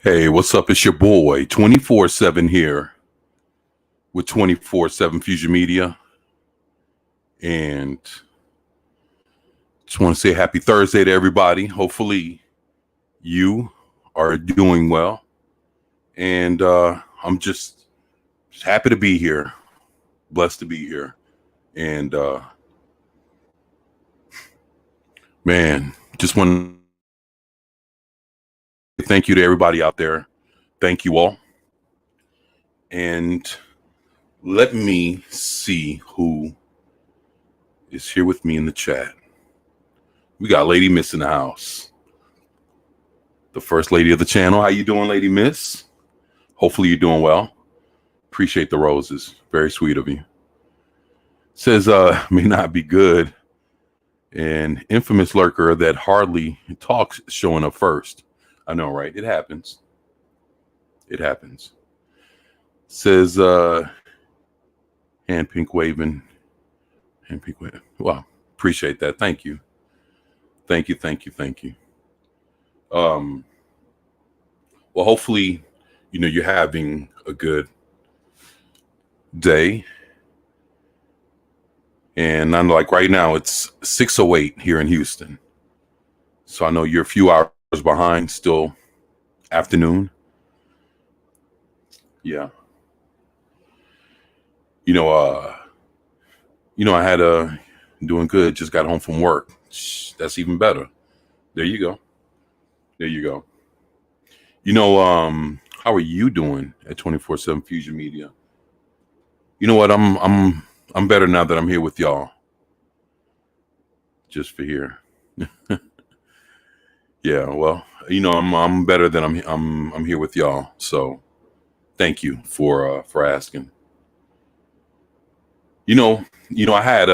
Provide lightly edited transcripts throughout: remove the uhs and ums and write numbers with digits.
Hey, what's up? It's your boy, 24/7 here with 24/7 Fusion Media. And just want to say happy Thursday to everybody. Hopefully, you are doing well. And I'm just happy to be here, blessed to be here. And man, just want to thank you to everybody out there. Thank you all. And let me see who is here with me in the chat. We got Lady Miss in the house, the first lady of the channel. How you doing, Lady Miss? Hopefully you're doing well. Appreciate the roses. Very sweet of you. Says may not be good. And infamous lurker that hardly talks showing up first. I know, right? It happens. It happens. Says hand pink waving. Hand pink waving. Wow. Appreciate that. Thank you. Thank you. Thank you. Thank you. Well, hopefully, you're having a good day. And I'm like, right now it's 6:08 here in Houston. So I know you're a few hours behind, still afternoon. Yeah. I had doing good, just got home from work. That's even better. There you go. There you go. How are you doing at 24/7 Fusion Media? You know what? I'm better now that I'm here with y'all. Just for here. Yeah, well, I'm better than I'm here with y'all. So thank you for asking. I had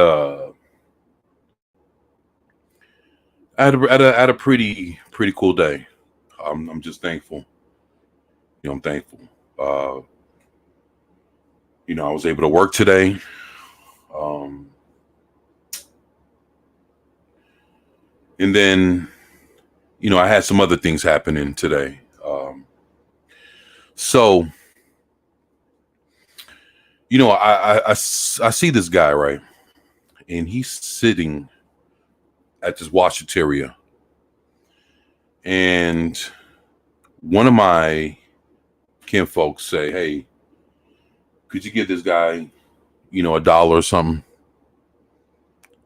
a pretty cool day. I'm just thankful. I'm thankful. Uh, I was able to work today. And then, I had some other things happening today. So, I see this guy, right? And he's sitting at this washateria. And one of my kinfolks say, hey, could you give this guy, $1 or something?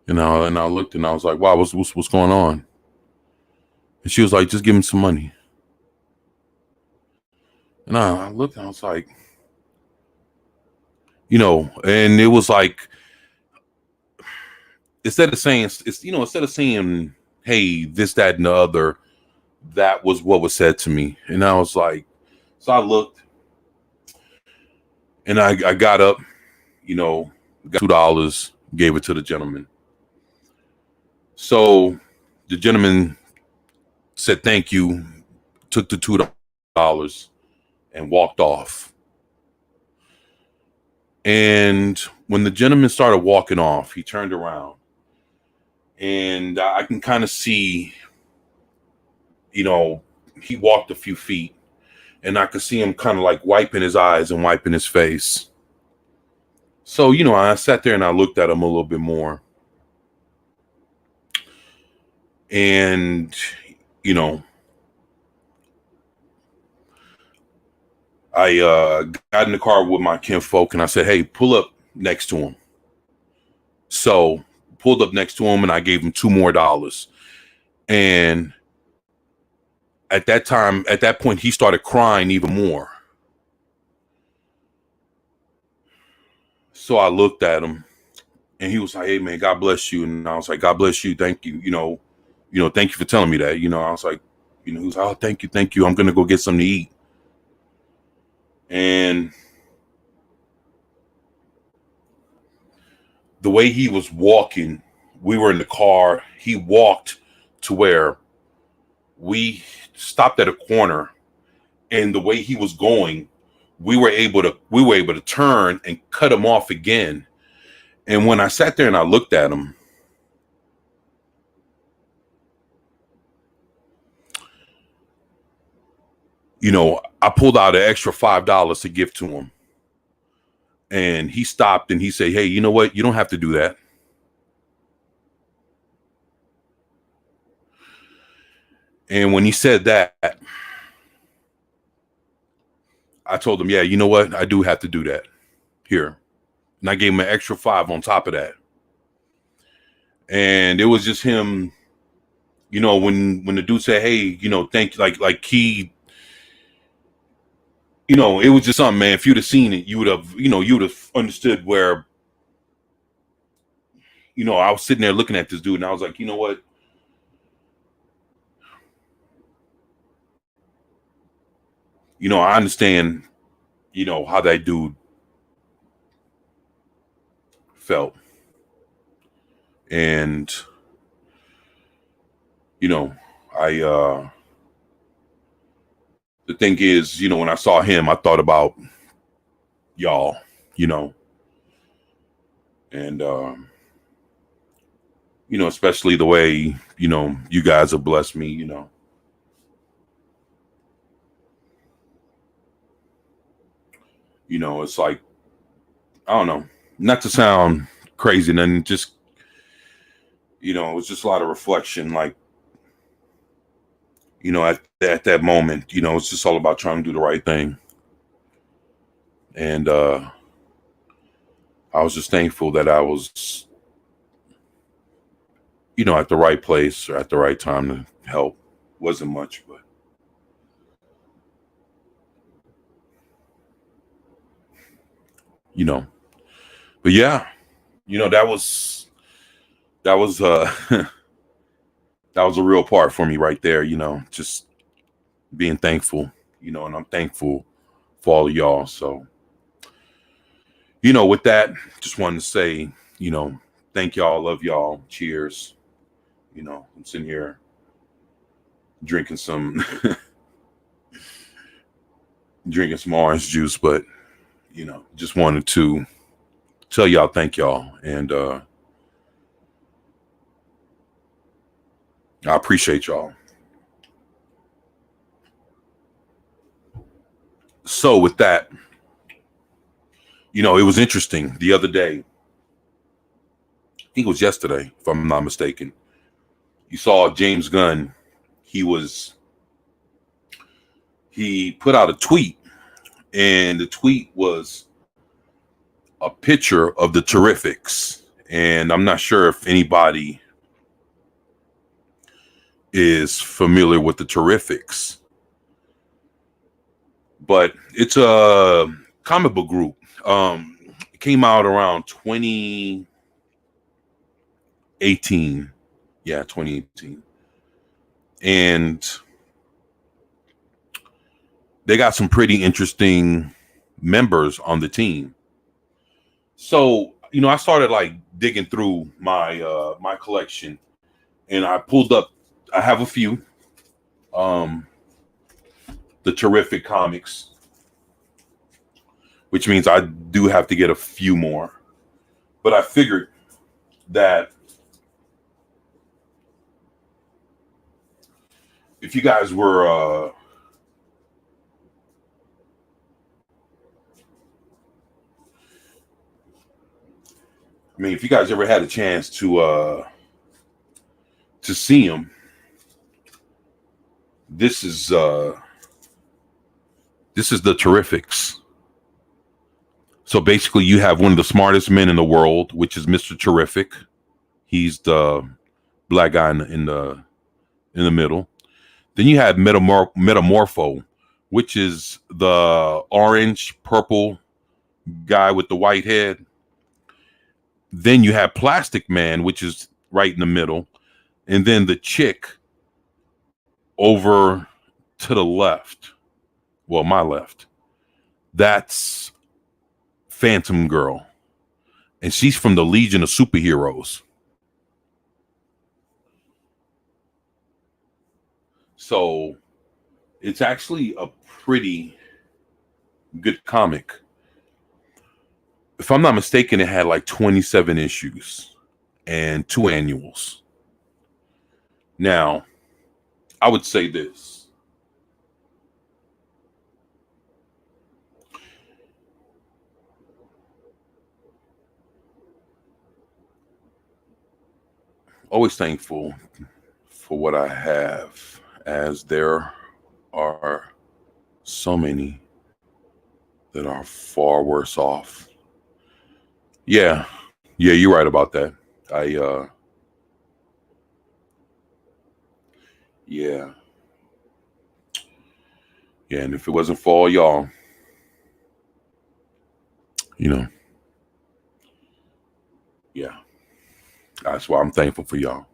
And I looked and I was like, wow, what's going on? And she was like, just give him some money. And I looked and I was like, and it was like, instead of saying, hey, this, that, and the other, that was what was said to me. And I was like, so I looked and I got up, got $2, gave it to the gentleman. So the gentleman said, thank you, took the $2 and walked off. And when the gentleman started walking off, he turned around and I can kind of see, he walked a few feet and I could see him kind of like wiping his eyes and wiping his face. So, I sat there and I looked at him a little bit more. And, I got in the car with my kinfolk and I said, hey, pull up next to him. So pulled up next to him and I gave him $2 more. And at that point, he started crying even more. So I looked at him and he was like, hey man, God bless you. And I was like, God bless you. Thank you. Thank you for telling me that. I was like, he was like, oh, thank you. I'm going to go get something to eat. And the way he was walking, we were in the car. He walked to where we stopped at a corner, and the way he was going, we were able to turn and cut him off again. And when I sat there and I looked at him, I pulled out an extra $5 to give to him. And he stopped and he said, hey, you know what? You don't have to do that. And when he said that, I told him, yeah, you know what? I do have to do that here. And I gave him an extra 5 on top of that. And it was just him, when the dude said, hey, thank you, like he, it was just something, man. If you'd have seen it, you would have understood where, I was sitting there looking at this dude and I was like, you know what? I understand, how that dude felt. And, I, the thing is, when I saw him, I thought about y'all, and, especially the way, you guys have blessed me, it's like, I don't know, not to sound crazy, and then just, it was just a lot of reflection, like, at that moment, it's just all about trying to do the right thing. And I was just thankful that I was, at the right place or at the right time to help. Wasn't much, but but yeah, that was that was a real part for me right there, just being thankful, and I'm thankful for all of y'all. So, with that, just wanted to say, thank y'all, love y'all, cheers. I'm sitting here drinking some drinking some orange juice, but just wanted to tell y'all thank y'all, and I appreciate y'all. So with that, it was interesting the other day. I think it was yesterday, if I'm not mistaken. You saw James Gunn. He put out a tweet, and the tweet was a picture of the Terrifics. And I'm not sure if anybody is familiar with the Terrifics, but it's a comic book group. It came out around 2018. Yeah, 2018. And they got some pretty interesting members on the team. So, I started like digging through my collection, and I pulled up, I have a few the Terrific comics, which means I do have to get a few more. But I figured that if you guys were if you guys ever had a chance to see him, this is the Terrifics. So basically, you have one of the smartest men in the world, which is Mr. Terrific. He's the black guy in the middle. Then you have Metamorpho, which is the orange purple guy with the white head. Then you have Plastic Man, which is right in the middle. And then the chick over to the left, well, my left, that's Phantom Girl. And she's from the Legion of Superheroes. So it's actually a pretty good comic. If I'm not mistaken, it had like 27 issues and 2 annuals. Now, I would say this. Always thankful for what I have, as there are so many that are far worse off. Yeah, yeah, you're right about that. I yeah, yeah, and if it wasn't for all y'all, you know, yeah, that's why I'm thankful for y'all.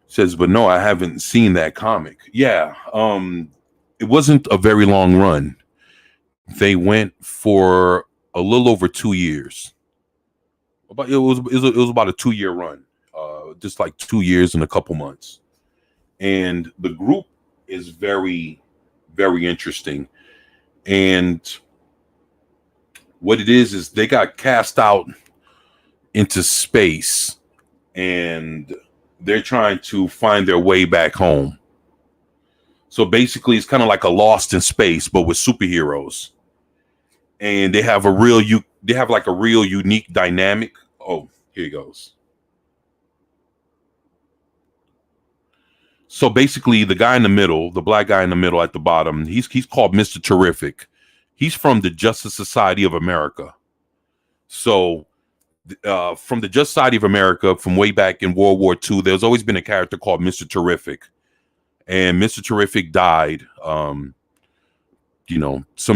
Says, but no, I haven't seen that comic. Yeah, it wasn't a very long run. They went for a little over 2 years. About it was about a 2 year run, just like 2 years and a couple months. And the group is very, very interesting. And what it is they got cast out into space, and they're trying to find their way back home. So basically, it's kind of like a Lost in Space, but with superheroes. And they have like a real unique dynamic. Oh, here he goes. So basically, the guy in the middle, the black guy in the middle at the bottom, he's called Mr. Terrific. He's from the Justice Society of America. So from the Justice Society of America, from way back in World War II, there's always been a character called Mr. Terrific, and Mr. Terrific died, some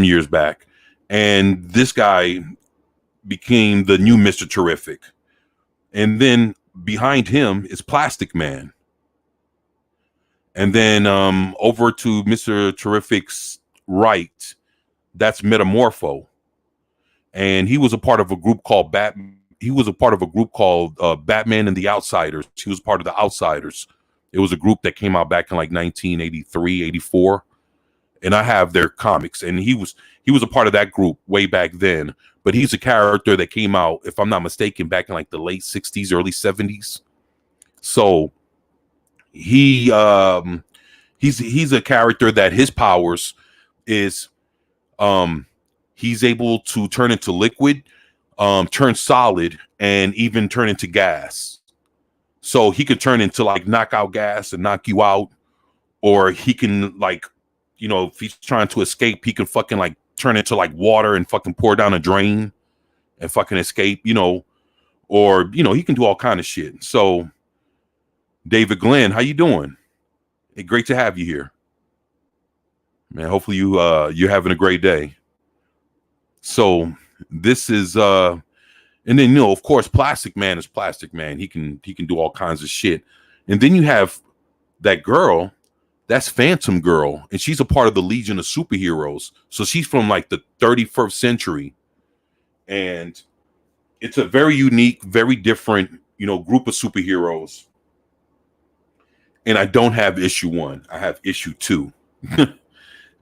years back, and this guy became the new Mr. Terrific, and then behind him is Plastic Man. And then over to Mr. Terrific's right, that's Metamorpho, and he was a part of a group called Batman and the Outsiders. He was part of the Outsiders. It was a group that came out back in like 1983, 84, and I have their comics. And he was a part of that group way back then. But he's a character that came out, if I'm not mistaken, back in like the late 60s, early 70s. So he's a character that his powers is he's able to turn into liquid, turn solid, and even turn into gas. So he could turn into like knockout gas and knock you out, or he can like, if he's trying to escape, he can fucking like turn into like water and fucking pour down a drain and fucking escape, or he can do all kind of shit. So David Glenn, how you doing? Hey, great to have you here, man. Hopefully you're having a great day. So this is and then of course Plastic Man is Plastic Man. He can do all kinds of shit. And then you have that girl, that's Phantom Girl, and she's a part of the Legion of Superheroes. So she's from like the 31st century, and it's a very unique, very different, group of superheroes. And I don't have issue 1. I have issue 2.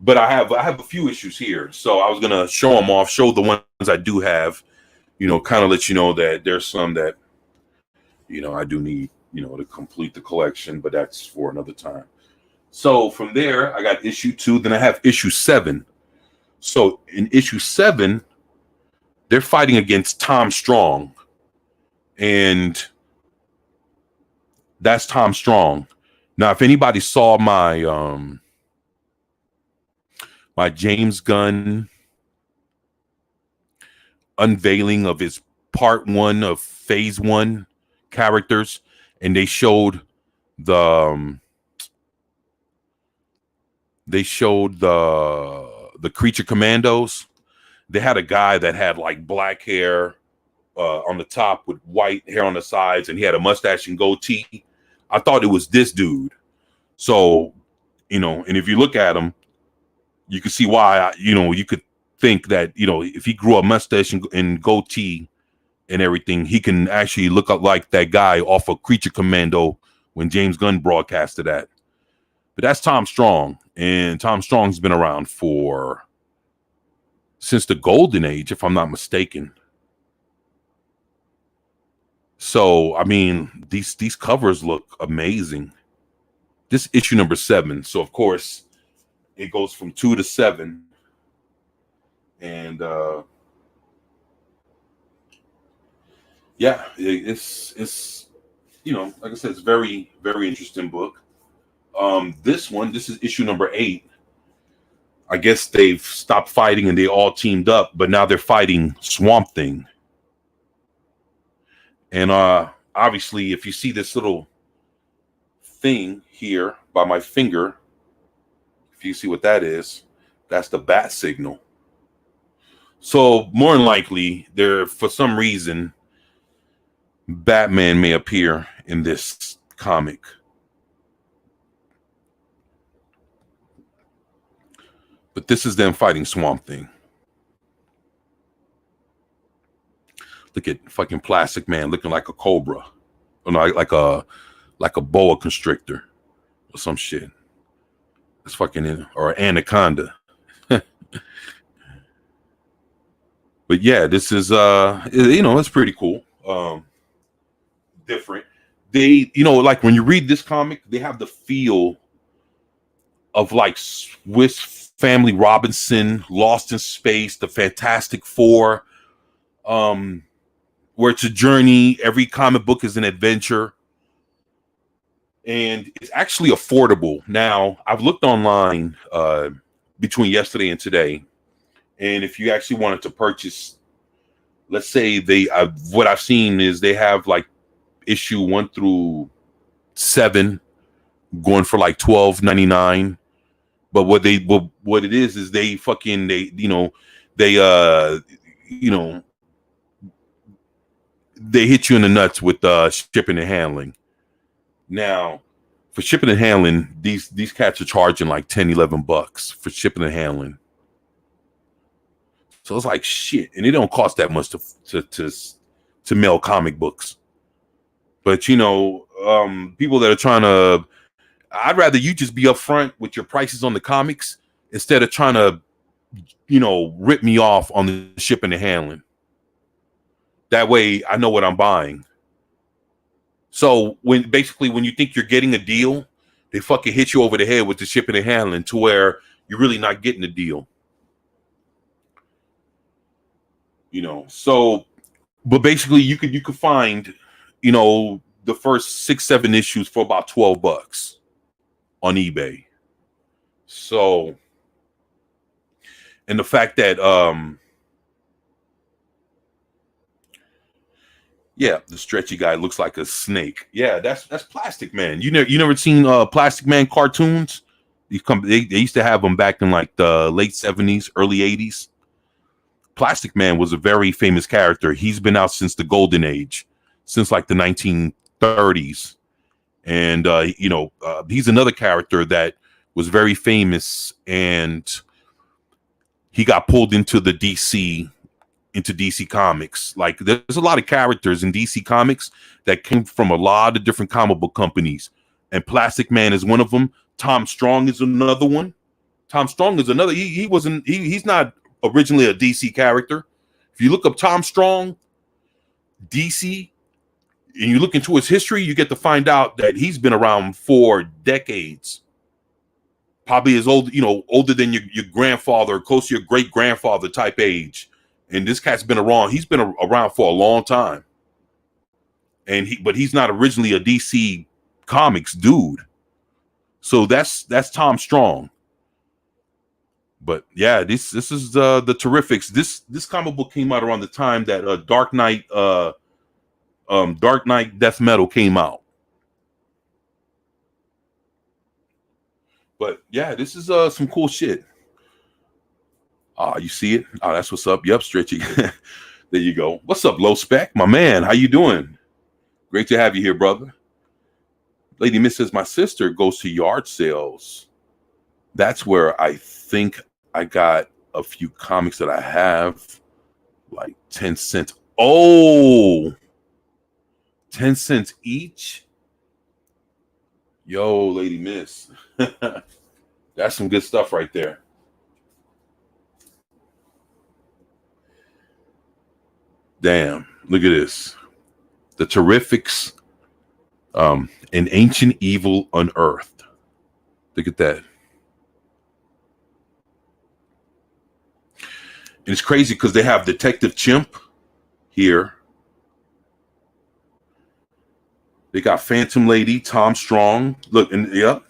But I have a few issues here. So I was gonna show them off, show the ones I do have, kind of let you know that there's some that, I do need, to complete the collection, but that's for another time. So from there, I got issue 2, then I have issue 7. So in issue 7, they're fighting against Tom Strong. And that's Tom Strong. Now, if anybody saw my my James Gunn unveiling of his part 1 of phase 1 characters, and they showed the creature commandos. They had a guy that had like black hair on the top with white hair on the sides, and he had a mustache and goatee. I thought it was this dude. So, and if you look at him, you can see why, you could think that, if he grew a mustache and goatee and everything, he can actually look up like that guy off of Creature Commando when James Gunn broadcasted that. But that's Tom Strong, and Tom Strong's been around since the Golden Age, if I'm not mistaken. So, I mean, these covers look amazing. This issue number 7. So, of course, it goes from 2 to 7. And yeah, it's like I said, it's very, very interesting book. This is issue number 8. I guess they've stopped fighting and they all teamed up, but now they're fighting Swamp Thing. And obviously, if you see this little thing here by my finger, if you see what that is, that's the bat signal. So more than likely, there for some reason, Batman may appear in this comic. But this is them fighting Swamp Thing. Look at fucking Plastic Man looking like a cobra, or no, like a boa constrictor or some shit. It's fucking or anaconda. But yeah, this is it's pretty cool. Different. They, like when you read this comic, they have the feel of like Swiss Family Robinson, Lost in Space, the Fantastic Four, where it's a journey. Every comic book is an adventure, and it's actually affordable. Now, I've looked online between yesterday and today, and if you actually wanted to purchase, let's say what I've seen is they have like issue 1 through 7 going for like $12.99. But what it is they hit you in the nuts with shipping and handling. Now, for shipping and handling, these cats are charging like $10-11 for shipping and handling. So it's like shit, and it don't cost that much to mail comic books. But people that are trying to, I'd rather you just be upfront with your prices on the comics instead of trying to, rip me off on the shipping and handling. That way I know what I'm buying. So when you think you're getting a deal, they fucking hit you over the head with the shipping and handling to where you're really not getting a deal. So, but basically you could find, the first 6-7 issues for about $12 on eBay. So, and the fact that the stretchy guy looks like a snake. Yeah, that's Plastic Man. You never seen Plastic Man cartoons? They used to have them back in like the late 70s, early 80s. Plastic Man was a very famous character. He's been out since the Golden Age, since like the 1930s. And he's another character that was very famous, and he got pulled into DC Comics. Like there's a lot of characters in DC Comics that came from a lot of different comic book companies, and Plastic Man is one of them. Tom Strong is another one. Tom Strong is another. He's not originally a DC character. If you look up Tom Strong, DC, and you look into his history, you get to find out that he's been around for decades. Probably as old, older than your grandfather, close to your great grandfather type age. And this cat's been around. He's been around for a long time. But he's not originally a DC Comics dude. So that's Tom Strong. But yeah, this is the Terrifics. This comic book came out around the time that Dark Knight Death Metal came out. But yeah, this is some cool shit. You see it? Oh, that's what's up. Yep, Stretchy. There you go. What's up, Low Spec? My man, how you doing? Great to have you here, brother. Lady Miss says, my sister goes to yard sales. That's where I think I got a few comics that I have, like 10 cents. Oh, 10 cents each? Yo, Lady Miss. That's some good stuff right there. Damn, look at this. The Terrifics, an ancient evil unearthed. Look at that. And it's crazy because they have Detective Chimp here. They got Phantom Lady, Tom Strong. Look, and yep.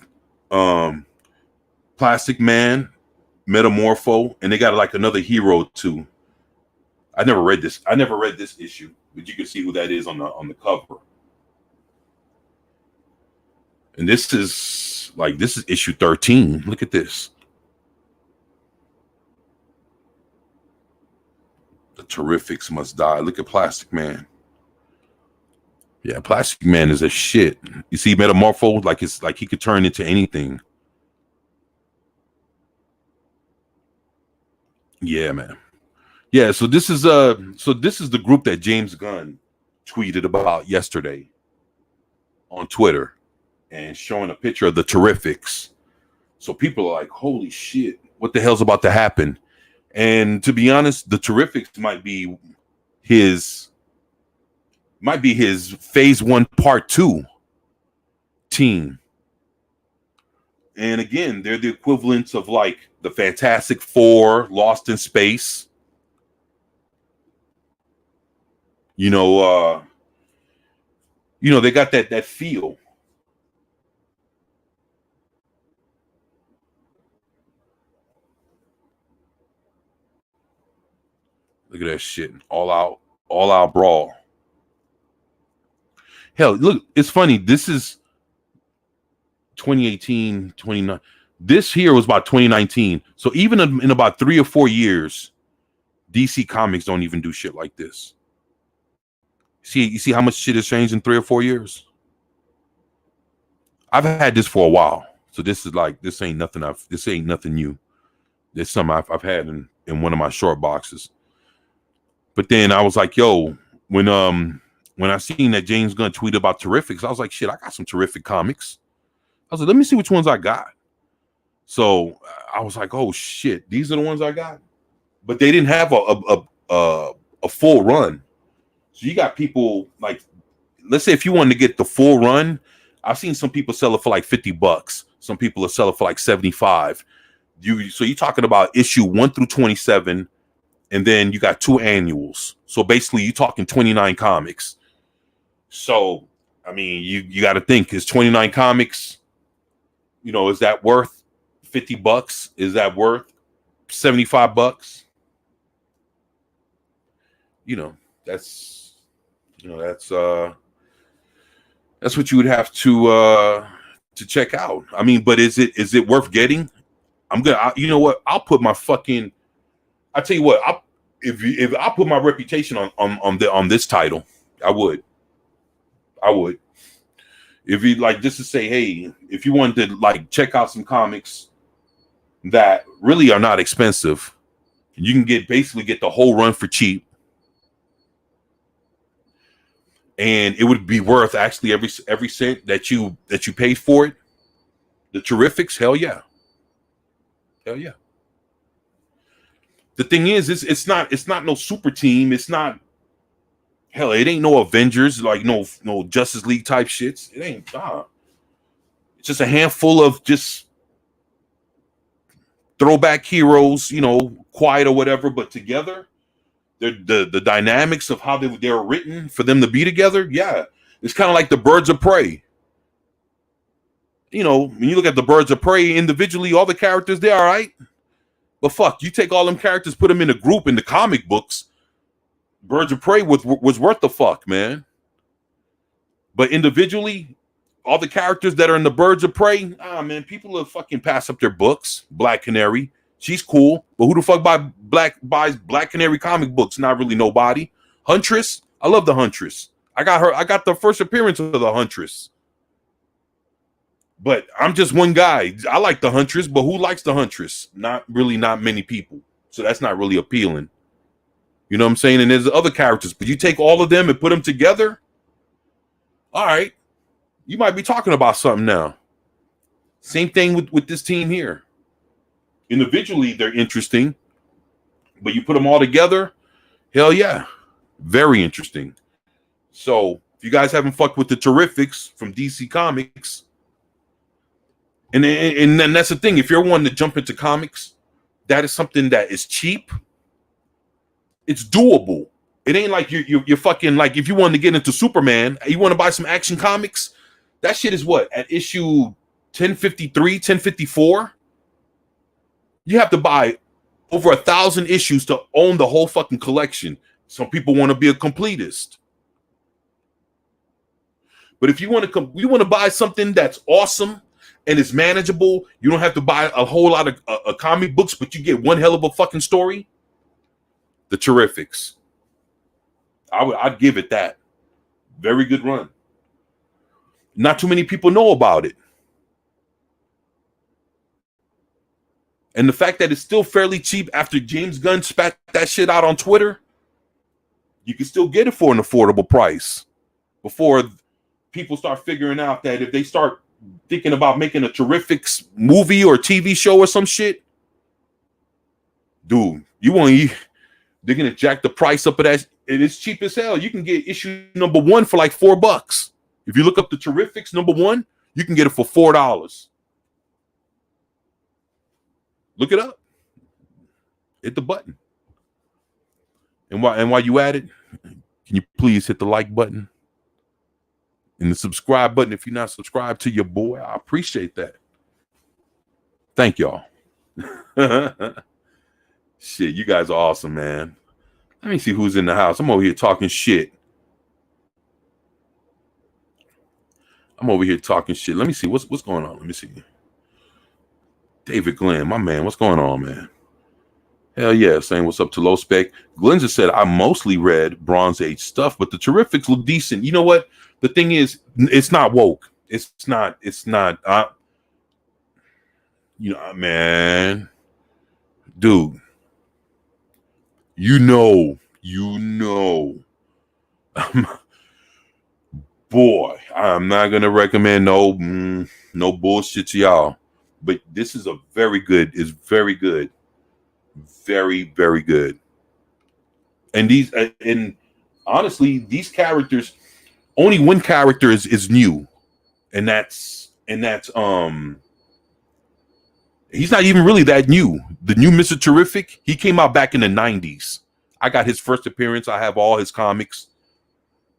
Plastic Man, Metamorpho, and they got like another hero too. I never read this. I never read this issue, but you can see who that is on the cover. And this is issue 13. Look at this. The Terrifics must die. Look at Plastic Man. Yeah, Plastic Man is a shit. You see Metamorpho, like it's like he could turn into anything. Yeah, man. Yeah, so this is the group that James Gunn tweeted about yesterday on Twitter and showing a picture of the Terrifics. So people are like, holy shit, what the hell's about to happen? And to be honest, the Terrifics might be his phase 1 part 2 team. And again, they're the equivalents of like the Fantastic Four, Lost in Space. They got that feel. Look at that shit. All out brawl. Hell, look, it's funny. This is 2018, 29. This here was about 2019. So even in about 3 or 4 years, DC Comics don't even do shit like this. You see how much shit has changed in 3 or 4 years? I've had this for a while. So this ain't nothing new. This something I've had in one of my short boxes. But then I was like, yo, when I seen that James Gunn tweet about Terrifics, I was like, shit, I got some Terrific comics. I was like, let me see which ones I got. So I was like, oh shit, these are the ones I got. But they didn't have a full run. So you got people like, let's say if you wanted to get the full run, I've seen some people sell it for like $50. Some people will sell it for like 75. So you're talking about issue 1 through 27, and then you got 2 annuals. So basically, you're talking 29 comics. So I mean, you got to think: is 29 comics? Is that worth $50? Is that worth $75? That's what you would have to check out. I mean, but is it worth getting? You know what? I'll put my fucking. I tell you what. If I put my reputation on this title, I would. If you like, just to say, hey, if you wanted to like check out some comics that really are not expensive, you can basically get the whole run for cheap. And it would be worth actually every cent that you paid for it. The Terrifics, hell yeah. The thing is, it's not no super team. It's not, hell, it ain't no Avengers, like no Justice League type shits. It ain't. It's just a handful of just throwback heroes, quiet or whatever, but together. The dynamics of how they're written for them to be together, yeah, it's kind of like the Birds of Prey. When you look at the Birds of Prey individually, all the characters, they're all right. But fuck, you take all them characters, put them in a group in the comic books, Birds of Prey was worth the fuck, man. But individually, all the characters that are in the Birds of Prey, man, people will fucking pass up their books. Black Canary, she's cool, but who the fuck buys Black Canary comic books? Not really nobody. Huntress, I love the Huntress. I got the first appearance of the Huntress. But I'm just one guy. I like the Huntress, but who likes the Huntress? Not many people. So that's not really appealing. You know what I'm saying? And there's other characters, but you take all of them and put them together, all right, you might be talking about something now. Same thing with this team here. Individually, they're interesting, but you put them all together, hell yeah, very interesting. So if you guys haven't fucked with the Terrifics from DC Comics, and then that's the thing, if you're wanting to jump into comics, that is something that is cheap. It's doable. It ain't like you're fucking like if you want to get into Superman, you want to buy some Action Comics. That shit is what at issue 1053, 1054. You have to buy over 1,000 issues to own the whole fucking collection. Some people want to be a completist. But if you want to buy something that's awesome and it's manageable, you don't have to buy a whole lot of comic books, but you get one hell of a fucking story. The Terrifics. I'd give it that. Very good run. Not too many people know about it. And the fact that it's still fairly cheap after James Gunn spat that shit out on Twitter, you can still get it for an affordable price before people start figuring out that if they start thinking about making a Terrifics movie or TV show or some shit, dude, they're gonna jack the price up of that. It is cheap as hell. You can get issue number 1 for like $4. If you look up the Terrifics number 1, you can get it for $4. Look it up. Hit the button. And while you at it, can you please hit the like button and the subscribe button if you're not subscribed to your boy? I appreciate that. Thank y'all. Shit, you guys are awesome, man. Let me see who's in the house. I'm over here talking shit. Let me see what's going on. Let me see. David Glenn, my man, what's going on, man? Hell yeah, saying what's up to Low Spec. Glenn just said, I mostly read Bronze Age stuff, but the Terrifics look decent. You know what? The thing is, it's not woke. It's not, man. Dude. You know. Boy, I'm not going to recommend no bullshit to y'all. But this is very good. Very, very good. And honestly, these characters, only one character is new, and that's he's not even really that new. The new Mr. Terrific, he came out back in the 90s. I got his first appearance. I have all his comics.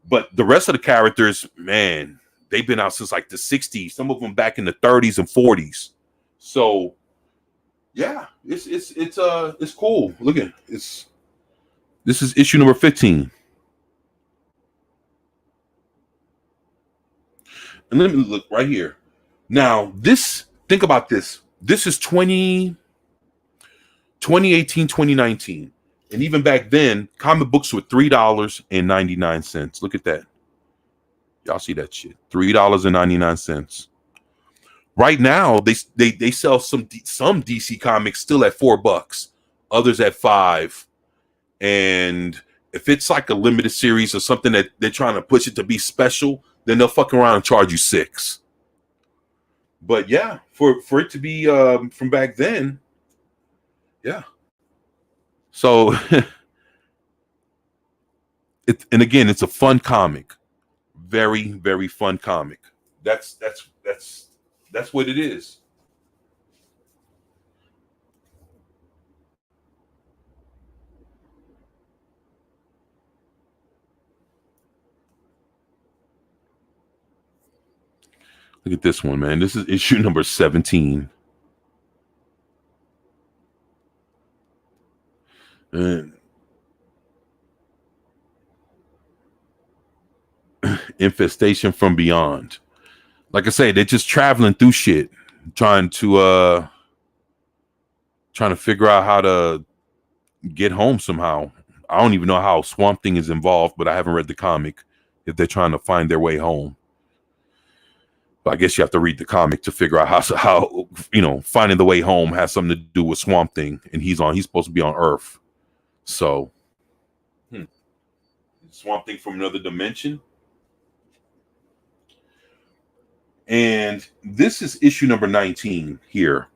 But the rest of the characters, man, they've been out since like the 60s. Some of them back in the 30s and 40s. So yeah, it's cool. Look at this is issue number 15. And let me look right here. Now, think about this. This is 2018, 2019. And even back then, comic books were $3.99. Look at that. Y'all see that shit? $3.99. Right now, they sell some DC comics still at $4, others at $5. And if it's like a limited series or something that they're trying to push it to be special, then they'll fuck around and charge you $6. But yeah, for it to be from back then, yeah. So it's a fun comic, very, very fun comic. That's what it is. Look at this one, man. This is issue number 17. Infestation from Beyond. Like I say, they're just traveling through shit, trying to figure out how to get home somehow. I don't even know how Swamp Thing is involved, but I haven't read the comic. If they're trying to find their way home, but I guess you have to read the comic to figure out how finding the way home has something to do with Swamp Thing, and he's supposed to be on Earth. So, Swamp Thing from another dimension. And this is issue number 19 here.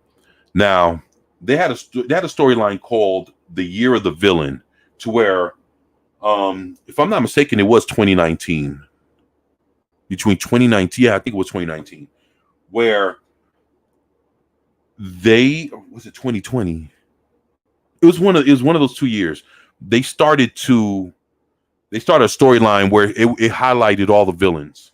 Now, they had a storyline called The Year of the Villain, to where, if I'm not mistaken, it was 2019. Between 2019, yeah, I think it was 2019, where was it 2020? It was one of those 2 years. They started to They started a storyline where it highlighted all the villains.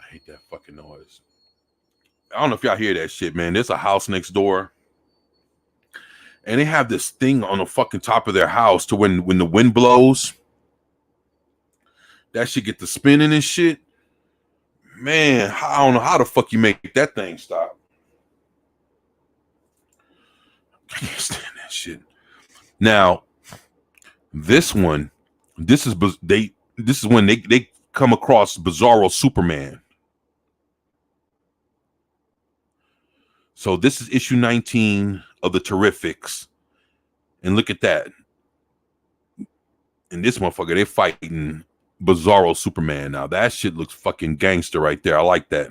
I hate that fucking noise. I don't know if y'all hear that shit, man. There's a house next door, and they have this thing on the fucking top of their house to when the wind blows, that shit get to spinning and shit. Man, I don't know how the fuck you make that thing stop. I can't stand that shit. Now, this one, this is when they come across Bizarro Superman. So this is issue 19 of the Terrifics. And look at that. And this motherfucker, they're fighting Bizarro Superman. Now that shit looks fucking gangster right there. I like that.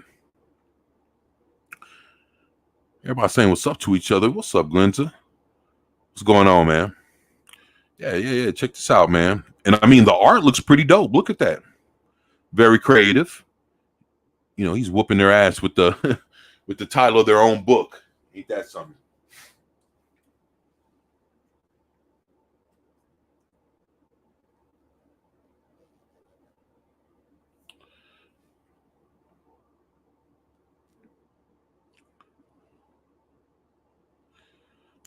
Everybody saying what's up to each other. What's up, Glenda? What's going on, man? Yeah. Check this out, man. And I mean, the art looks pretty dope. Look at that. Very creative. You know, he's whooping their ass with the with the title of their own book. Ain't that something?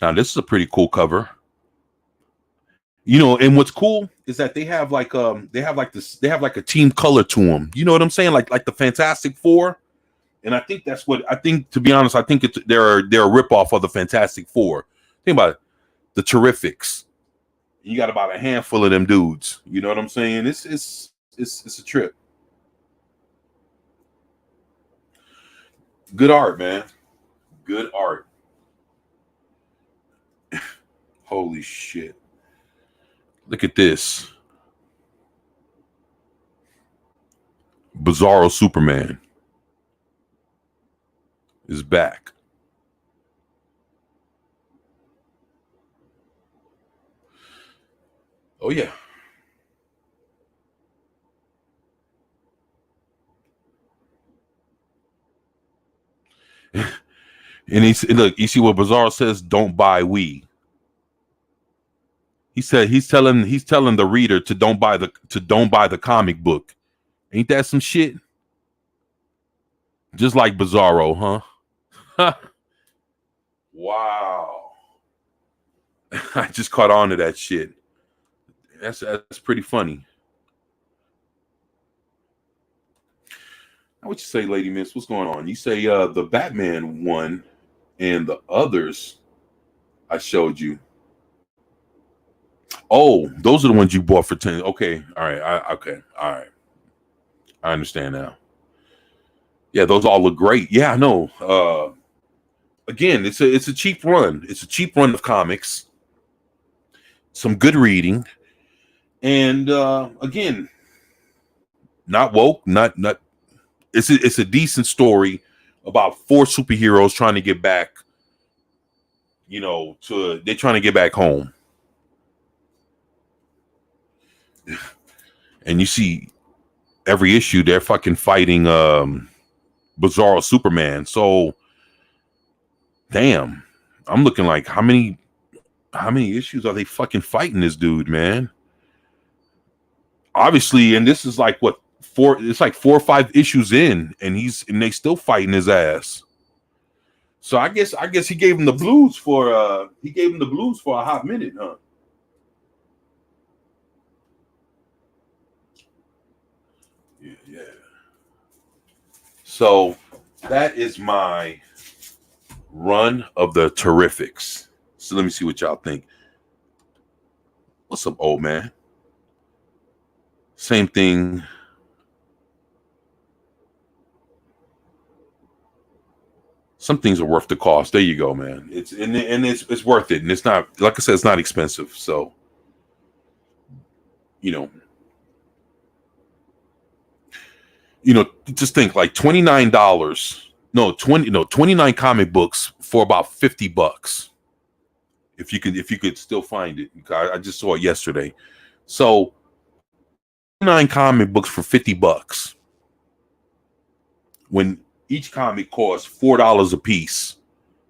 Now, this is a pretty cool cover. You know, and what's cool is that they have like a team color to them. You know what I'm saying? Like the Fantastic Four. And I think that's what I think, to be honest, I think they're a ripoff of the Fantastic Four. Think about it. The Terrifics. You got about a handful of them dudes. You know what I'm saying? It's a trip. Good art, man. Good art. Holy shit. Look at this. Bizarro Superman is back. Oh yeah. And look, you see what Bizarro says, don't buy we. He said he's telling the reader to don't buy the comic book. Ain't that some shit? Just like Bizarro, huh? Wow. I just caught on to that shit. That's pretty funny. What you say, Lady Miss? What's going on? You say the Batman one and the others I showed you. Oh, those are the ones you bought for 10. Okay, all right. Okay, all right. I understand now. Yeah, those all look great. Yeah, I know. Again, it's a cheap run. It's a cheap run of comics. Some good reading, and again, not woke, not. It's a decent story about 4 superheroes trying to get back. You know, they're trying to get back home, and you see every issue they're fucking fighting Bizarro Superman. So, damn, I'm looking like how many issues are they fucking fighting this dude, man? Obviously, and this is like what 4? It's like 4 or 5 issues in, and they still fighting his ass. So I guess he gave him the blues for a hot minute, huh? Yeah. So that is my run of the Terrifics. So let me see what y'all think. What's up, old man? Same thing. Some things are worth the cost. There you go, man. It's worth it, and it's not, like I said, it's not expensive. So, you know, just think like $29. No, 29 comic books for about $50. If you could still find it. I just saw it yesterday. So 9 comic books for $50. When Each comic costs $4 a piece.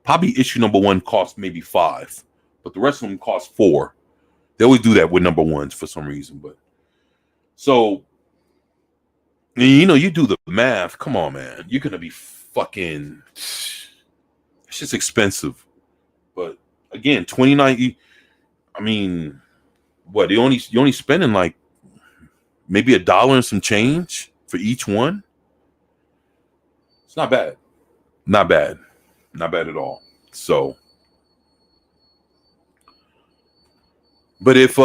Probably issue number one costs maybe $5, but the rest of them cost $4. They always do that with number ones for some reason. But so, you know, you do the math. Come on, man. You're gonna be fucking. It's just expensive. But again, 29. I mean, what? You're only spending like maybe $1 and some change for each one. It's not bad. Not bad. Not bad at all. So, but if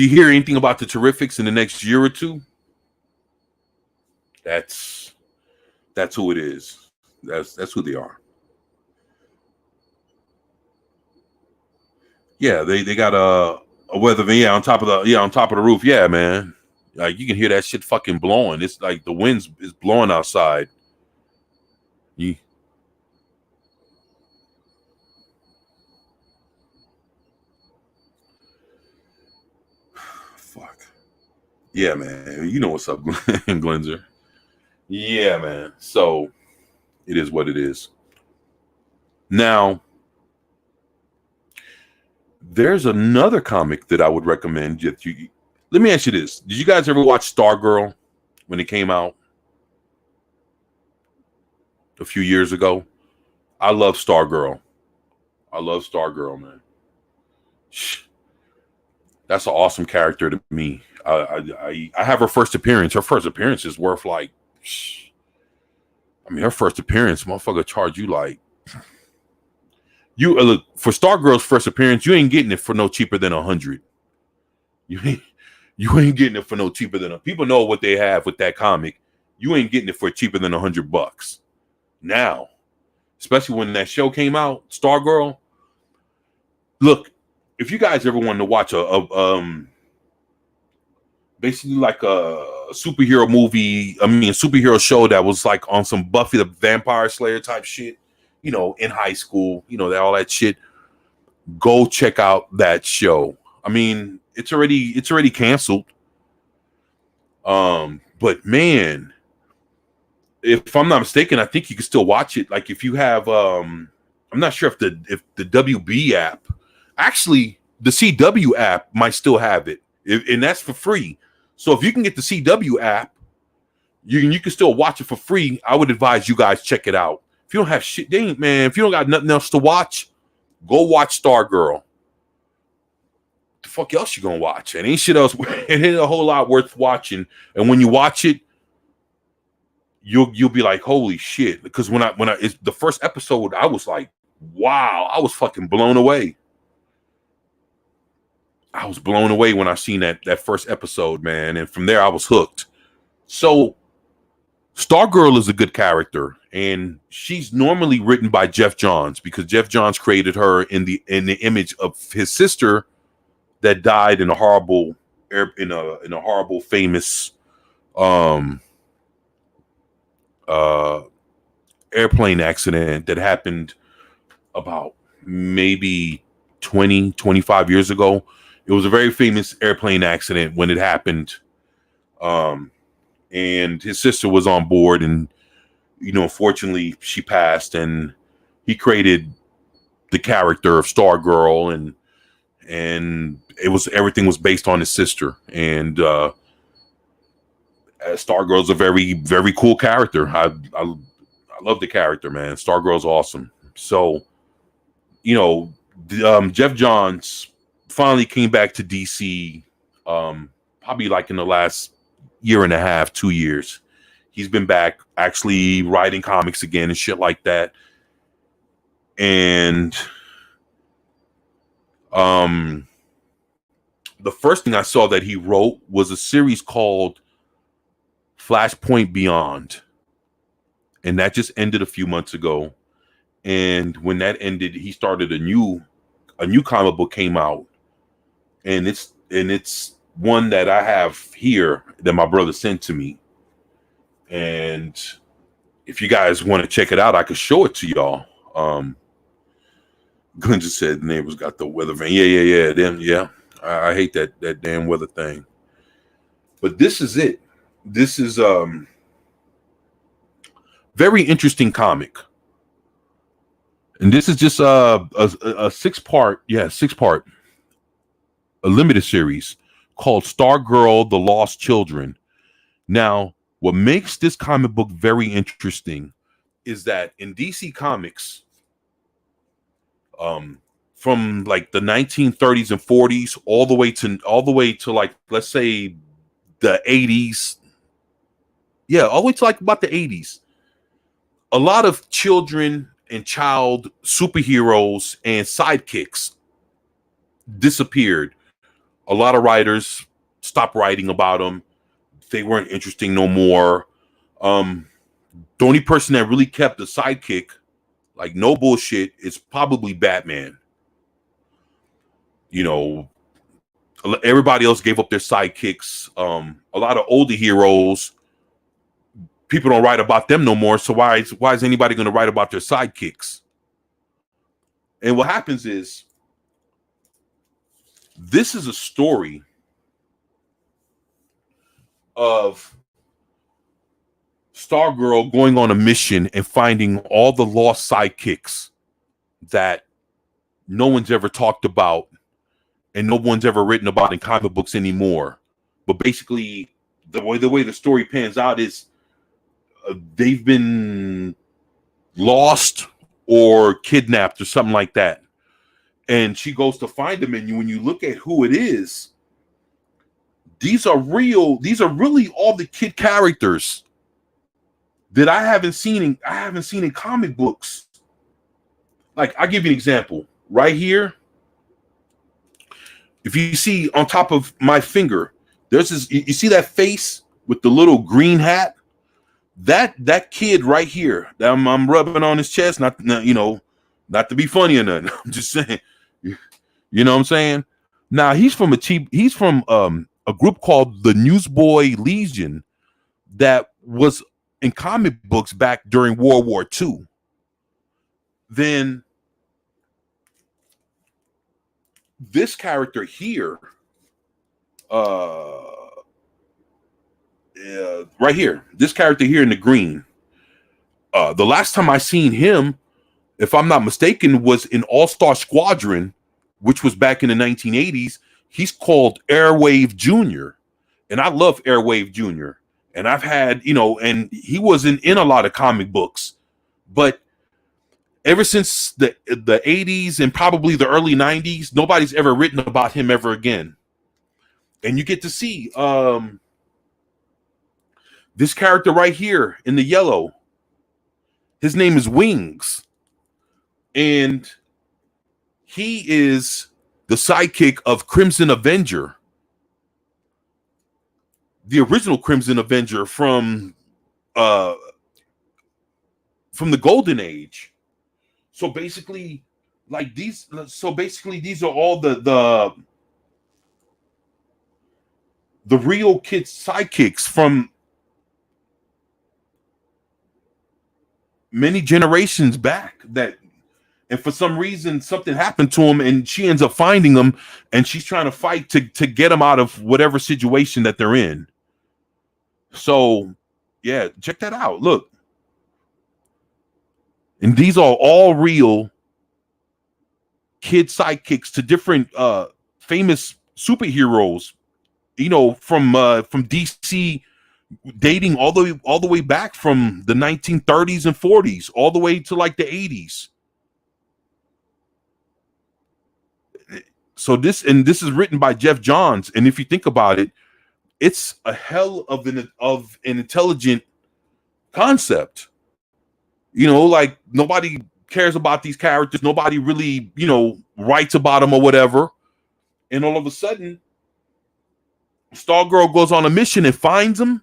you hear anything about the Terrifics in the next year or two, that's who it is. That's who they are. Yeah, they got a weather van, on top of the roof. Yeah, man. Like you can hear that shit fucking blowing. It's like the winds is blowing outside. Fuck. Yeah, man. You know what's up, Glenzer. Yeah, man. So it is what it is. Now, there's another comic that I would recommend. Let me ask you this. Did you guys ever watch Stargirl when it came out a few years ago? I love Stargirl. I love Stargirl, man. That's an awesome character to me. I have her first appearance. Her first appearance is worth like, I mean, her first appearance, motherfucker, charge you like, you look for Stargirl's first appearance. You ain't getting it for no cheaper than 100. You ain't getting it for no cheaper than people know what they have with that comic. You ain't getting it for cheaper than $100 now, especially when that show came out, Stargirl. Look, if you guys ever wanted to watch a basically like a superhero movie, I mean a superhero show that was like on some Buffy the Vampire Slayer type shit, you know, in high school, you know, all that shit, go check out that show. I mean, it's already canceled. But man, if I'm not mistaken, I think you can still watch it. Like if you have I'm not sure if the WB app, actually the CW app might still have it. And that's for free. So if you can get the CW app, you can still watch it for free. I would advise you guys check it out. If you don't have shit, man, if you don't got nothing else to watch, go watch Stargirl. The fuck else you gonna watch? And ain't shit else. It ain't a whole lot worth watching. And when you watch it, you'll be like, holy shit. Because when it's the first episode, I was like, wow, I was fucking blown away. I was blown away when I seen that first episode, man. And from there, I was hooked. So Stargirl is a good character, and she's normally written by Jeff Johns because Jeff Johns created her in the image of his sister that died in a horrible famous airplane accident that happened about maybe 25 years ago. It was a very famous airplane accident when it happened. And his sister was on board, and, you know, unfortunately she passed, and he created the character of Stargirl, and everything was based on his sister. And Stargirl's a very, very cool character. I love the character, man. Stargirl's awesome. So, you know, Jeff Johns finally came back to DC, probably like in the last year and a half, 2 years. He's been back actually writing comics again and shit like that. And the first thing I saw that he wrote was a series called Flashpoint Beyond. And that just ended a few months ago. And when that ended, he started a new comic book came out. And it's one that I have here that my brother sent to me. And if you guys want to check it out, I could show it to y'all. Glenn just said the neighbors got the weather van. Yeah. Them, yeah. I hate that damn weather thing. But this is it. This is Very interesting comic. And this is just a 6-part, yeah, 6-part, a limited series called Stargirl: The Lost Children. Now, what makes this comic book very interesting is that in DC Comics, um, from like the 1930s and 40s all the way to like, let's say, the 80s, yeah, all the way to like about the 80s, a lot of children and child superheroes and sidekicks disappeared. A lot of writers stopped writing about them. They weren't interesting no more. The only person that really kept the sidekick, like no bullshit, is probably Batman. You know, everybody else gave up their sidekicks. A lot of older heroes, people don't write about them no more. So why is anybody going to write about their sidekicks? And what happens is, this is a story of Stargirl going on a mission and finding all the lost sidekicks that no one's ever talked about and no one's ever written about in comic books anymore. But basically, the way the story pans out is, they've been lost or kidnapped or something like that. And she goes to find them, and when you look at who it is, these are really all the kid characters that I haven't seen in comic books. Like, I'll give you an example. Right here, if you see on top of my finger, there's this, you see that face with the little green hat? That kid right here that I'm rubbing on his chest, not to be funny or nothing. I'm just saying, you know what I'm saying? Now he's from a group called the Newsboy Legion that was in comic books back during World War II. Then this character here, right here, this character here in the green, the last time I seen him, if I'm not mistaken, was in All-Star Squadron, which was back in the 1980s. He's called Airwave Jr. And I love Airwave Jr. And I've had, and he wasn't in a lot of comic books, but ever since the 80s and probably the early 90s, nobody's ever written about him ever again. And you get to see this character right here in the yellow. His name is Wings. And he is the sidekick of Crimson Avenger, the original Crimson Avenger from the Golden Age. So basically, these are all the real kid sidekicks from many generations back, and for some reason something happened to him and she ends up finding them, and she's trying to fight to get them out of whatever situation that they're in. So yeah, check that out. Look, and these are all real kid sidekicks to different famous superheroes, from DC, dating all the way back from the 1930s and 40s all the way to like the 80s. So this is written by Jeff Johns, and if you think about it, it's a hell of an intelligent concept. Like, nobody cares about these characters, nobody really writes about them or whatever, and all of a sudden Stargirl goes on a mission and finds them.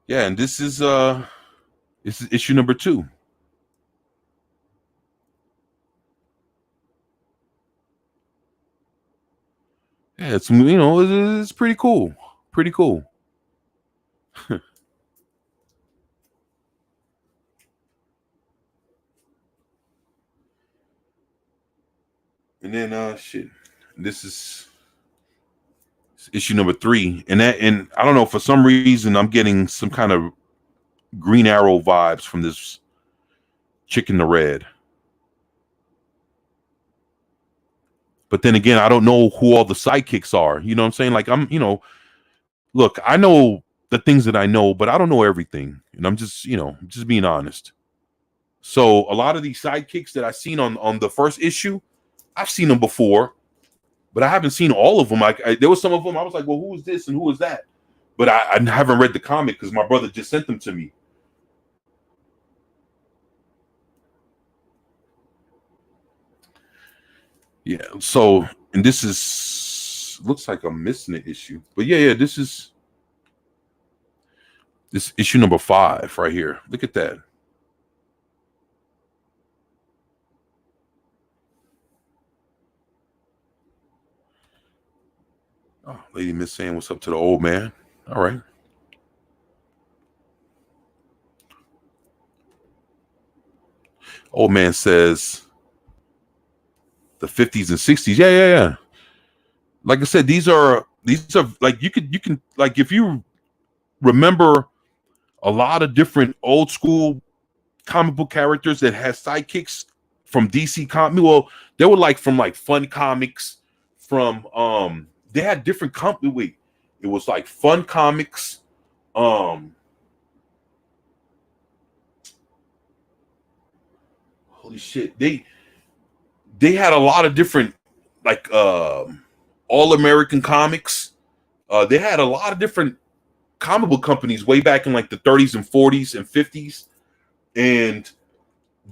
Yeah, and this is issue number 2. Yeah, it's pretty cool. Pretty cool. And then shit. This is issue number 3. And I don't know, for some reason I'm getting some kind of Green Arrow vibes from this chick in the red. But then again, I don't know who all the sidekicks are. You know what I'm saying? Like, look, I know the things that I know, but I don't know everything. And I'm just, just being honest. So a lot of these sidekicks that I've seen on the first issue, I've seen them before, but I haven't seen all of them. There was some of them I was like, well, who is this and who is that? But I haven't read the comic because my brother just sent them to me. Yeah. So, and this looks like I'm missing an issue, but yeah, this is issue number 5 right here. Look at that. Oh, Lady Miss saying what's up to the old man. All right. Old man says the 50s and 60s. Yeah. Like I said, these are like you can like, if you remember a lot of different old school comic book characters that had sidekicks from DC comic. Well, they were like from like Fun Comics, from they had different company. Wait, it was like Fun Comics. Holy shit. They had a lot of different like All American Comics. They had a lot of different comic book companies way back in like the 30s and 40s and 50s. And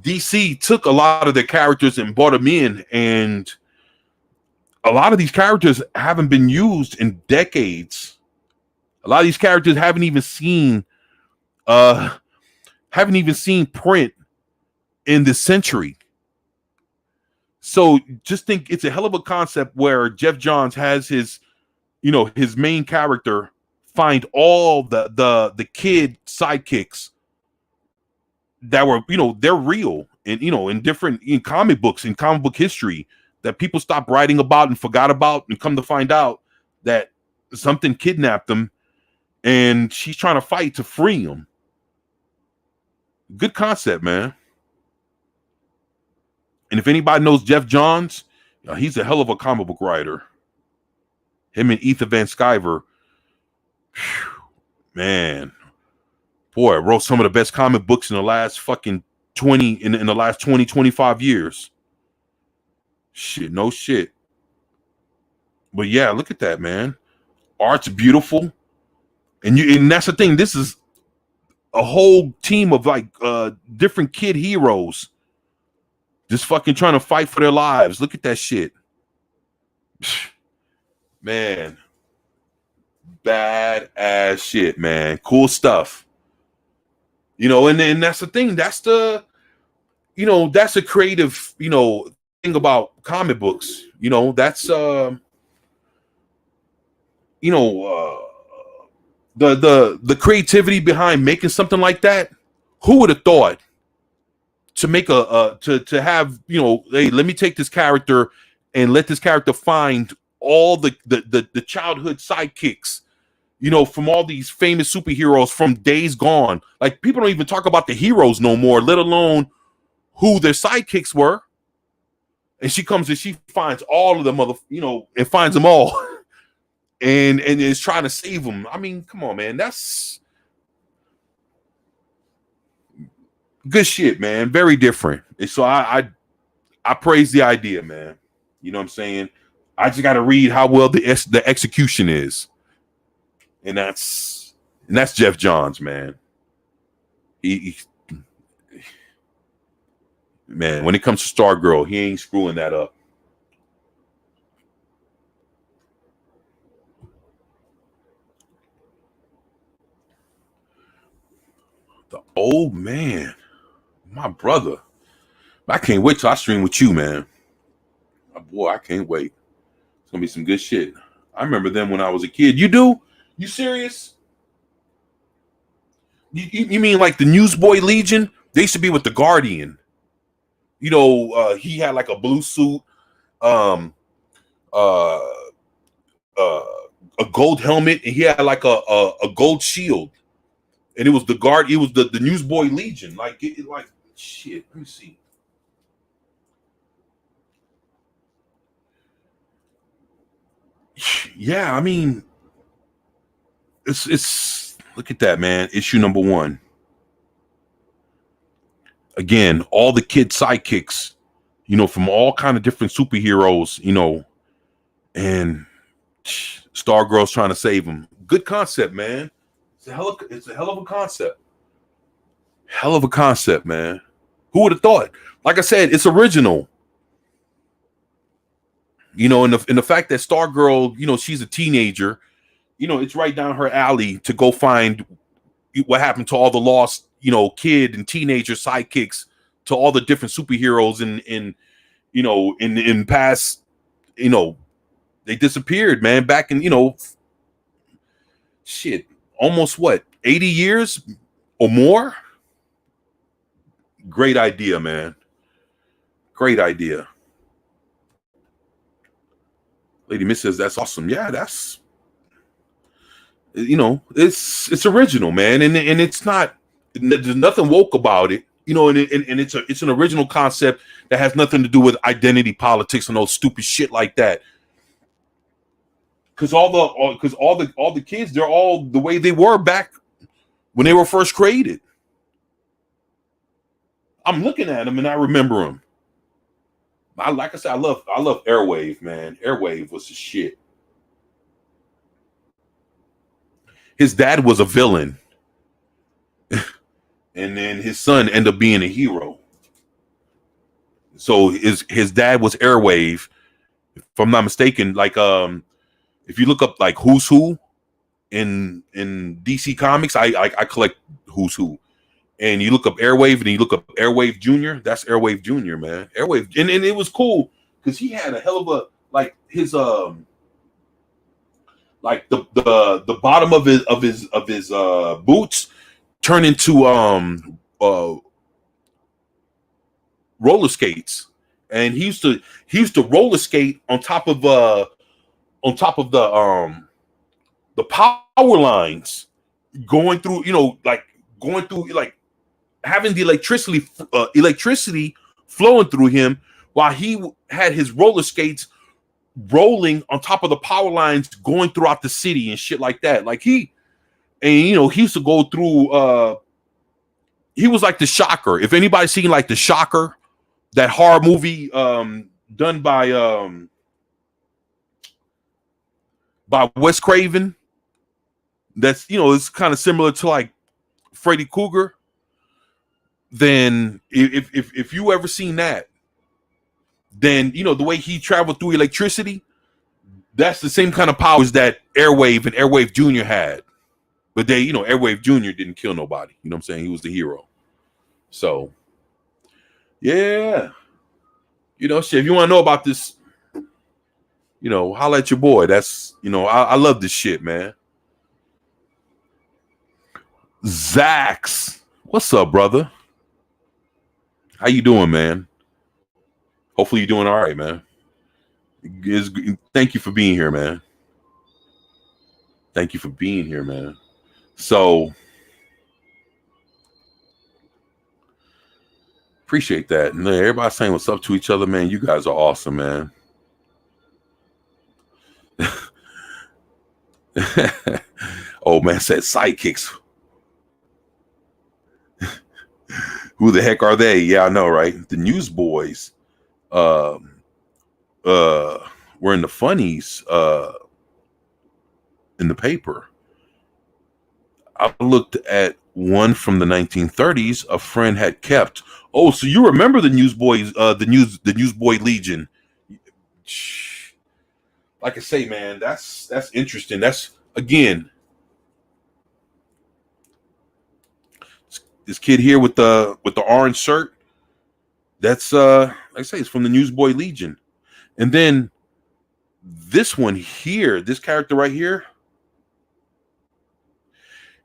DC took a lot of their characters and brought them in, and a lot of these characters haven't been used in decades. A lot of these characters haven't even seen print in this century. So just think, it's a hell of a concept where Geoff Johns has his main character find all the kid sidekicks that were, they're real and, in comic books, in comic book history, that people stopped writing about and forgot about, and come to find out that something kidnapped them and she's trying to fight to free him. Good concept, man. And if anybody knows Geoff Johns, he's a hell of a comic book writer. Him and Ethan Van Sciver, man, boy, wrote some of the best comic books in the last fucking 25 years. Shit, no shit. But yeah, look at that, man. Art's beautiful. And that's the thing. This is a whole team of like different kid heroes just fucking trying to fight for their lives. Look at that shit. Man. Bad ass shit, man. Cool stuff. And then that's the thing. That's the creative, thing about comic books. That's the creativity behind making something like that. Who would have thought to make to have, hey, let me take this character and let this character find all the childhood sidekicks, from all these famous superheroes from days gone. Like, people don't even talk about the heroes no more, let alone who their sidekicks were. And she comes and she finds all of them, and finds them all and is trying to save them. I mean, come on, man. That's good shit, man. Very different. And so I praise the idea, man. You know what I'm saying? I just got to read how well the execution is. And that's Geoff Johns, man. Man, when it comes to Stargirl, he ain't screwing that up. The old man, my brother. I can't wait till I stream with you, man. Boy, I can't wait. It's gonna be some good shit. I remember them when I was a kid. You do? You serious? You mean like the Newsboy Legion? They used to be with the Guardian. He had like a blue suit. um uh uh a gold helmet, and he had like a gold shield, and it was the guard. It was the Newsboy Legion. Like shit. Let me see. Yeah, I mean, it's look at that, man. Issue number 1. Again, all the kid sidekicks, from all kind of different superheroes, and Stargirl's trying to save him. Good concept, man. It's a hell of a concept. Hell of a concept, man. Who would have thought? Like I said, it's original. And the fact that Stargirl, she's a teenager, it's right down her alley to go find what happened to all the lost, kid and teenager sidekicks to all the different superheroes in past, they disappeared, man, back in, shit, almost 80 years or more. Great idea, man. Great idea. Lady Miss says that's awesome. Yeah, that's it's original, man, and it's not, there's nothing woke about it, and it's an original concept that has nothing to do with identity politics and all stupid shit like that. Because all the kids, they're all the way they were back when they were first created. I'm looking at them and I remember them. Like I said, I love Airwave, man. Airwave was the shit. His dad was a villain, and then his son ended up being a hero. So his dad was Airwave, if I'm not mistaken. Like if you look up like Who's Who in DC Comics, I collect Who's Who. And you look up Airwave, and you look up Airwave Junior. That's Airwave Junior, man. Airwave, and it was cool because he had a hell of a, like his like the bottom of his boots turned into roller skates, and he used to roller skate on top of the power lines, going through, like having the electricity flowing through him while he had his roller skates rolling on top of the power lines going throughout the city and shit like that. Like he used to go through he was like the Shocker. If anybody's seen like the Shocker, that horror movie done by Wes Craven, that's it's kind of similar to like Freddy Krueger. Then if you ever seen that, then the way he traveled through electricity, that's the same kind of powers that Airwave and Airwave Junior had. But Airwave Junior didn't kill nobody. You know what I'm saying? He was the hero. So yeah. Shit, if you want to know about this, holla at your boy. That's I love this shit, man. Zax, what's up, brother? How you doing, man? Hopefully you're doing all right, man. Thank you for being here, man. Thank you for being here, man. So appreciate that. And everybody saying what's up to each other, man. You guys are awesome, man. Oh man, said sidekicks. Who the heck are they? Yeah, I know, right? The Newsboys were in the funnies in the paper. I looked at one from the 1930s a friend had kept. Oh, so you remember the Newsboys, the Newsboy Legion. Like I say, man, that's interesting. That's, again, this kid here with the orange shirt, that's like I say, it's from the Newsboy Legion. And then this one here, this character right here,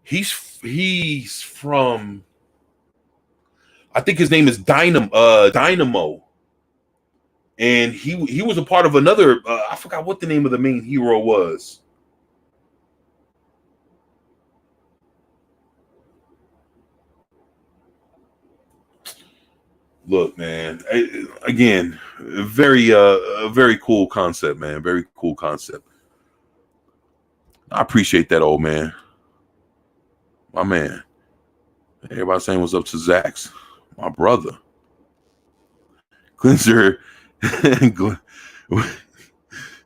he's from, I think his name is Dynamo. and he was a part of another. I forgot what the name of the main hero was. Look, man. Again, a very cool concept, man. Very cool concept. I appreciate that, old man. My man. Everybody saying what's up to Zax, my brother. Glenzer,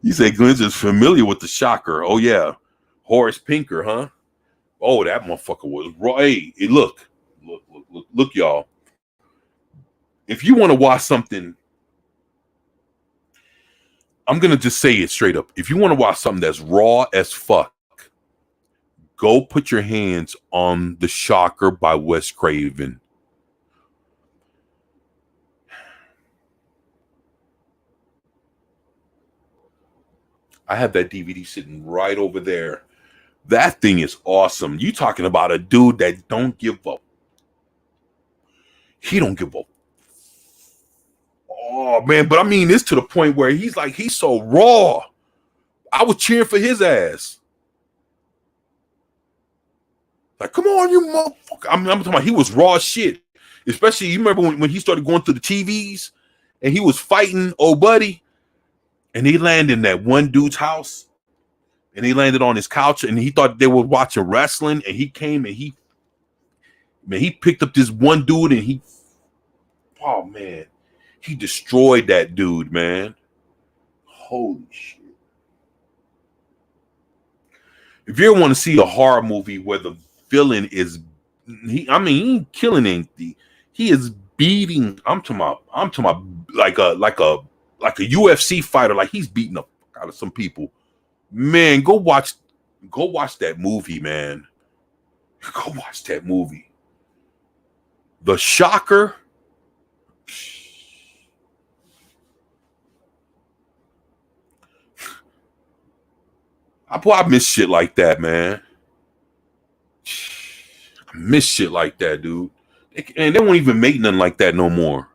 you say Glenzer's familiar with the Shocker. Oh yeah, Horace Pinker, huh? Oh, that motherfucker was raw. Hey, look, y'all. If you want to watch something, I'm gonna just say it straight up. If you want to watch something that's raw as fuck, go put your hands on The Shocker by Wes Craven. I have that DVD sitting right over there. That thing is awesome. You talking about a dude that don't give up. He don't give up. Oh man, but I mean this to the point where he's so raw. I was cheering for his ass. Like, come on, you motherfucker. I'm talking about he was raw shit. Especially, you remember when he started going through the TVs and he was fighting old buddy and he landed in that one dude's house and he landed on his couch and he thought they were watching wrestling and he came and he picked up this one dude and oh man, he destroyed that dude, man. Holy shit. If you ever want to see a horror movie where the villain is he ain't killing anything. He is beating. I'm talking about like a UFC fighter. Like he's beating up out of some people. Man, go watch that movie, man. Go watch that movie. The Shocker. I miss shit like that, man. I miss shit like that, dude. And they won't even make nothing like that no more.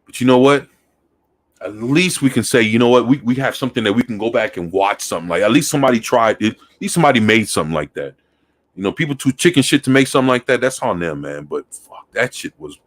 But you know what? At least we can say, you know what? We have something that we can go back and watch something like. At least somebody tried it. At least somebody made something like that. You know, people too chicken shit to make something like that. That's on them, man. But fuck, that shit was.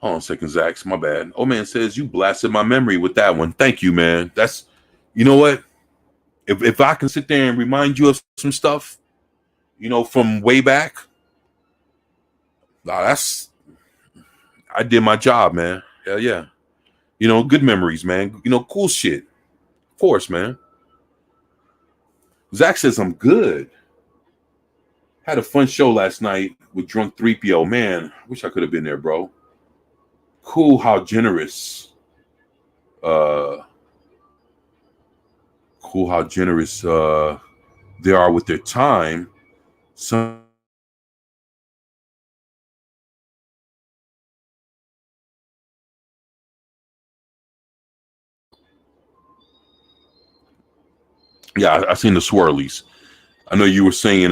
Hold on a second, Zax. My bad. Oh man says you blasted my memory with that one. Thank you, man. That's, you know what? If I can sit there and remind you of some stuff, you know, from way back, nah, I did my job, man. Hell yeah. You know, good memories, man. You know, cool shit. Of course, man. Zach says I'm good. Had a fun show last night with Drunk 3PO. Man, wish I could have been there, bro. Cool how generous. Cool how generous they are with their time. Some yeah, I seen the swirlies. I know you were saying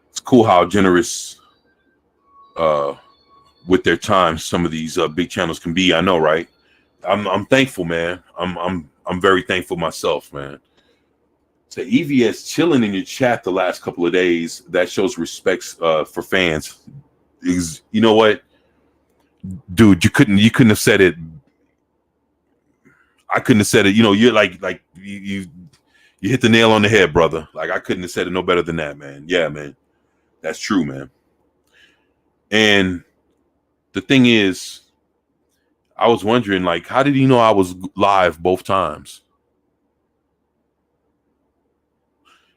it's cool how generous with their time some of these big channels can be. I know, right? I'm thankful, man. I'm very thankful myself, man. So EVS chilling in your chat the last couple of days. That shows respects for fans. You know what, dude? You couldn't have said it. I couldn't have said it. You know, you're like you hit the nail on the head, brother. Like I couldn't have said it no better than that, man. Yeah, man. That's true, man. And the thing is, I was wondering, like, how did he know I was live both times?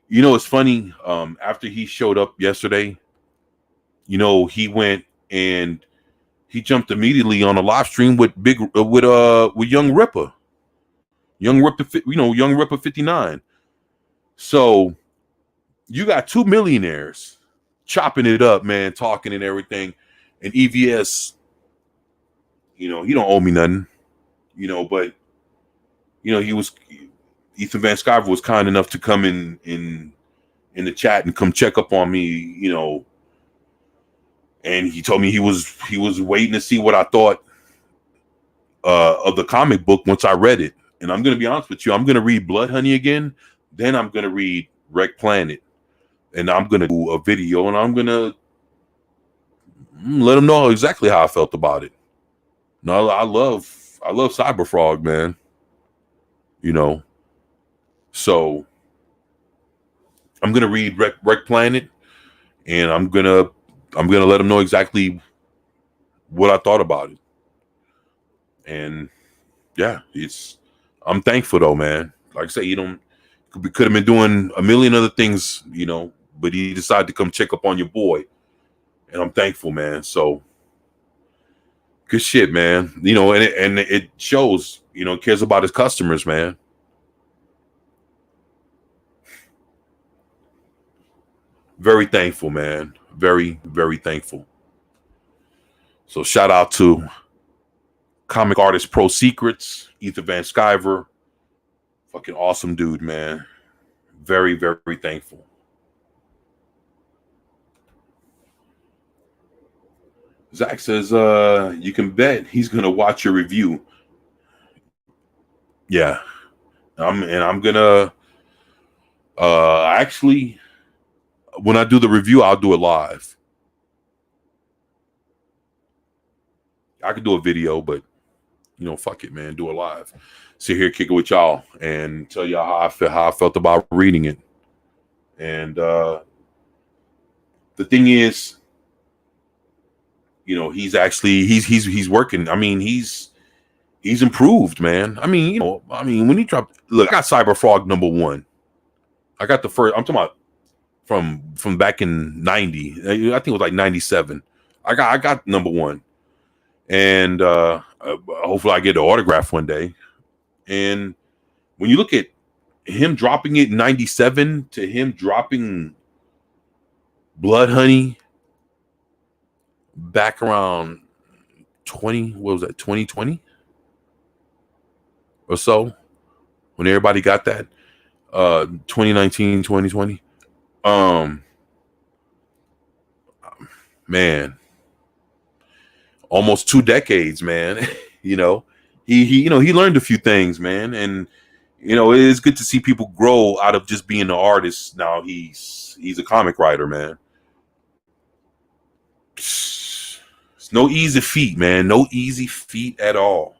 You know, it's funny. After he showed up yesterday, you know, he went and he jumped immediately on a live stream with Young Ripper, Young Ripper 59. So you got two millionaires chopping it up, man, talking and everything, and EVS He don't owe me nothing, but he was Ethan Van Sciver was kind enough to come in the chat and come check up on me, and he told me he was waiting to see what I thought of the comic book once I read it. And I'm gonna be honest with you, I'm gonna read Blood Honey again, then I'm gonna read Wreck Planet, and I'm gonna do a video, and I'm gonna let them know exactly how I felt about it. No, I love Cyberfrog, man. So I'm gonna read Wreck Planet, and I'm gonna let them know exactly what I thought about it. And yeah, I'm thankful though, man. Like I say, could have been doing a million other things, but he decided to come check up on your boy, and I'm thankful, man. So good shit, man. And it shows, cares about his customers, man. Very thankful, man. Very, very thankful. So shout out to Comic Artist Pro Secrets, Ethan Van Sciver. Fucking awesome dude, man. Very, very thankful. Zach says, you can bet he's gonna watch your review. Yeah. I'm gonna actually, when I do the review, I'll do it live. I could do a video, but fuck it, man. Do it live. Sit here, kick it with y'all, and tell y'all how I felt about reading it. And the thing is, he's working. I mean, he's improved, man. I mean, when he dropped, look, I got Cyberfrog #1. I got the first. I'm talking about from back in '90. I think it was like '97. I got #1, and hopefully I get an autograph one day. And when you look at him dropping it in '97 to him dropping Blood Honey back around 2020 or so, when everybody got that 2019, 2020. Man, almost 2 decades, man. he learned a few things, man, and it is good to see people grow out of just being an artist. Now he's a comic writer, man. It's no easy feat, man. No easy feat at all.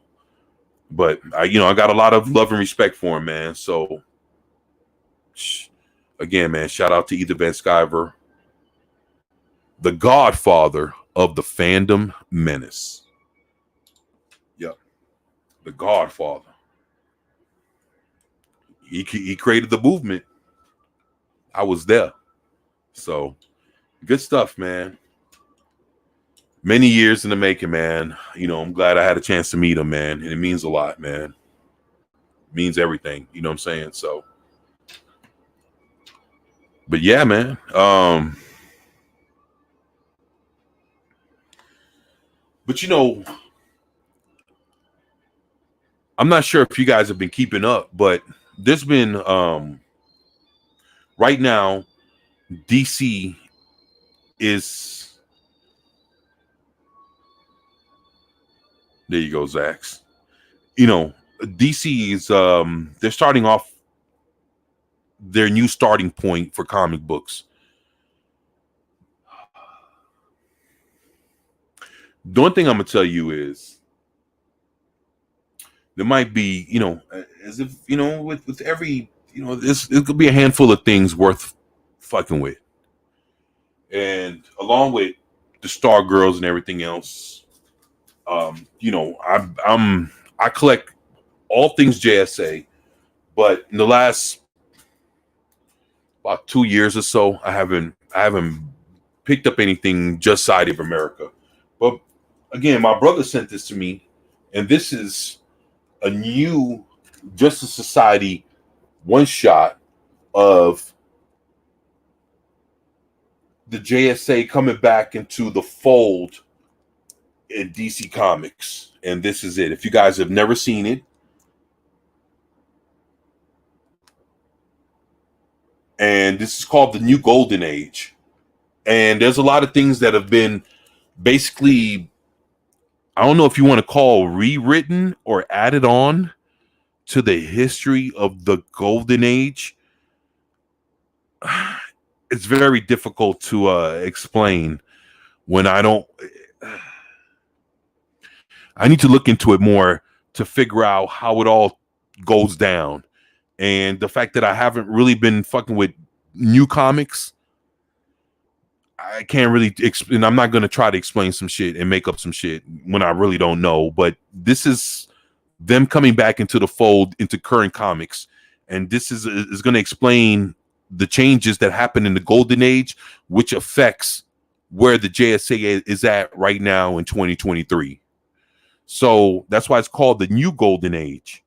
But I got a lot of love and respect for him, man. So again, man, shout out to Ethan Van Sciver, the godfather of the fandom menace. Yep, the godfather. He created the movement. I was there. So good stuff, man. Many years in the making, man. I'm glad I had a chance to meet him, man. And it means a lot, man. It means everything. You know what I'm saying? So, but yeah, man. But I'm not sure if you guys have been keeping up, but there's been right now, DC is, there you go, Zax. DC is they're starting off their new starting point for comic books. The one thing I'm gonna tell you is there might be, as if, with every, it could be a handful of things worth fucking with. And along with the Star Girls and everything else, I collect all things JSA, but in the last about 2 years or so, I haven't picked up anything just Side of America. But again, my brother sent this to me, and this is a new Justice Society one shot of the JSA coming back into the fold in DC Comics, and this is it. If you guys have never seen it, and this is called the New Golden Age, and there's a lot of things that have been basically, I don't know if you want to call rewritten or added on to the history of the Golden Age. It's very difficult to explain when I don't. I need to look into it more to figure out how it all goes down. And the fact that I haven't really been fucking with new comics, I can't really explain. I'm not going to try to explain some shit and make up some shit when I really don't know. But this is them coming back into the fold into current comics. And this is going to explain the changes that happened in the Golden Age, which affects where the JSA is at right now in 2023. So that's why it's called the New Golden Age,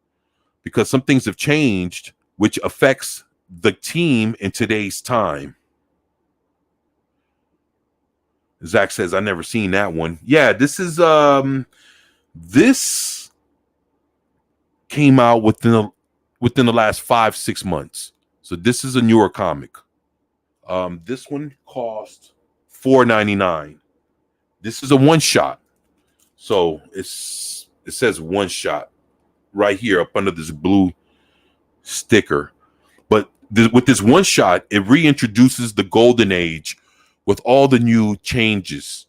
because some things have changed, which affects the team in today's time. Zach says, I never seen that one. Yeah, this is this came out within the last 5-6 months. So this is a newer comic. This one cost $4.99. This is a one shot. So it says one shot right here up under this blue sticker. But with this one shot, it reintroduces the Golden Age with all the new changes.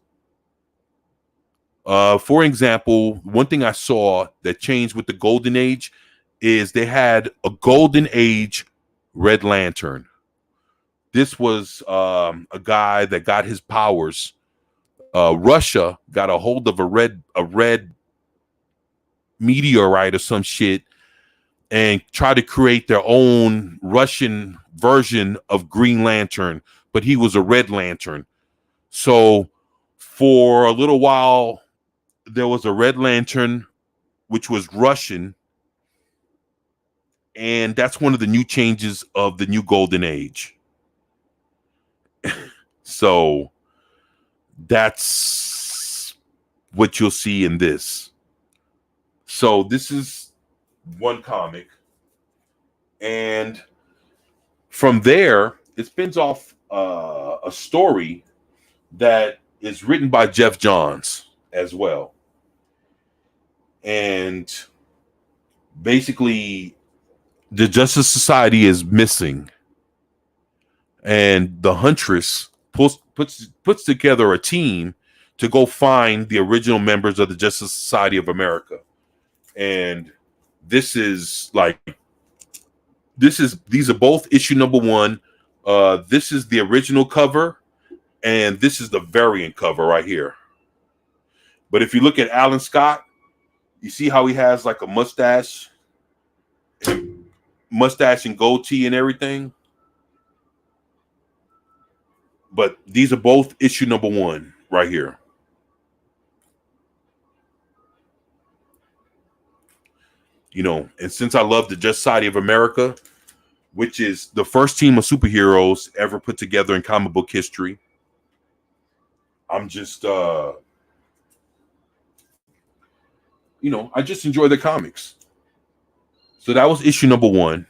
For example, one thing I saw that changed with the Golden Age is they had a Golden Age Red Lantern. This was a guy that got his powers. Russia got a hold of a red meteorite or some shit and tried to create their own Russian version of Green Lantern, but he was a Red Lantern. So for a little while, there was a Red Lantern, which was Russian, and that's one of the new changes of the New Golden Age. So that's what you'll see in this. So this is one comic, and from there it spins off a story that is written by Jeff Johns as well. And basically the Justice Society is missing, and the Huntress puts together a team to go find the original members of the Justice Society of America. And these are both issue number 1. This is the original cover, and this is the variant cover right here. But if you look at Alan Scott, you see how he has like a mustache and goatee and everything. But these are both issue number 1 right here. You know, and since I love the Justice Society of America, which is the first team of superheroes ever put together in comic book history, I'm just, I just enjoy the comics. So that was issue number 1.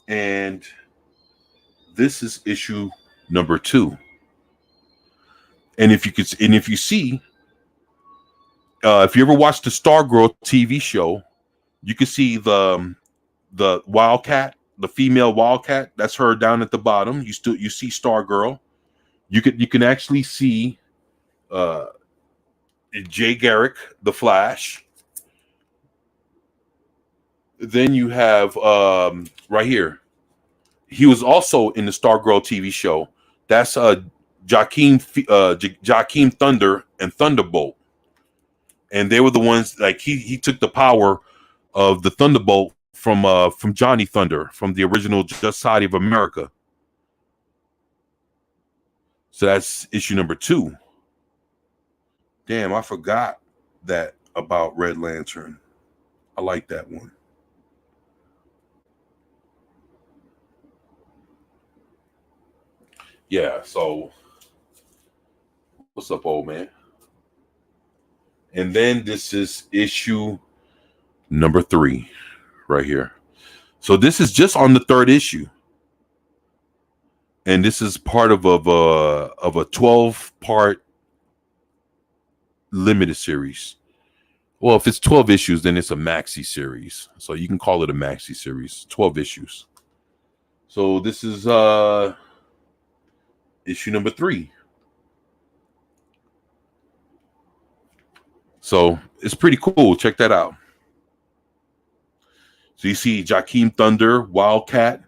And this is issue number 2. And if you see, if you ever watched the Stargirl TV show, you can see the Wildcat, the female Wildcat. That's her down at the bottom. You see Stargirl. You can actually see Jay Garrick, the Flash. Then you have right here. He was also in the Stargirl TV show. That's Jakeem Thunder and Thunderbolt, and they were the ones, like he took the power of the Thunderbolt from Johnny Thunder from the original Justice Society of America. So that's issue number 2. Damn, I forgot that about Red Lantern. I like that one. Yeah, so what's up, old man? And then this is issue number 3 right here. So this is just on the 3rd issue. And this is part of a 12-part limited series. Well, if it's 12 issues, then it's a maxi series. So you can call it a maxi series. 12 issues. So this is issue number 3. So it's pretty cool. Check that out. So you see Jakeem Thunder, Wildcat,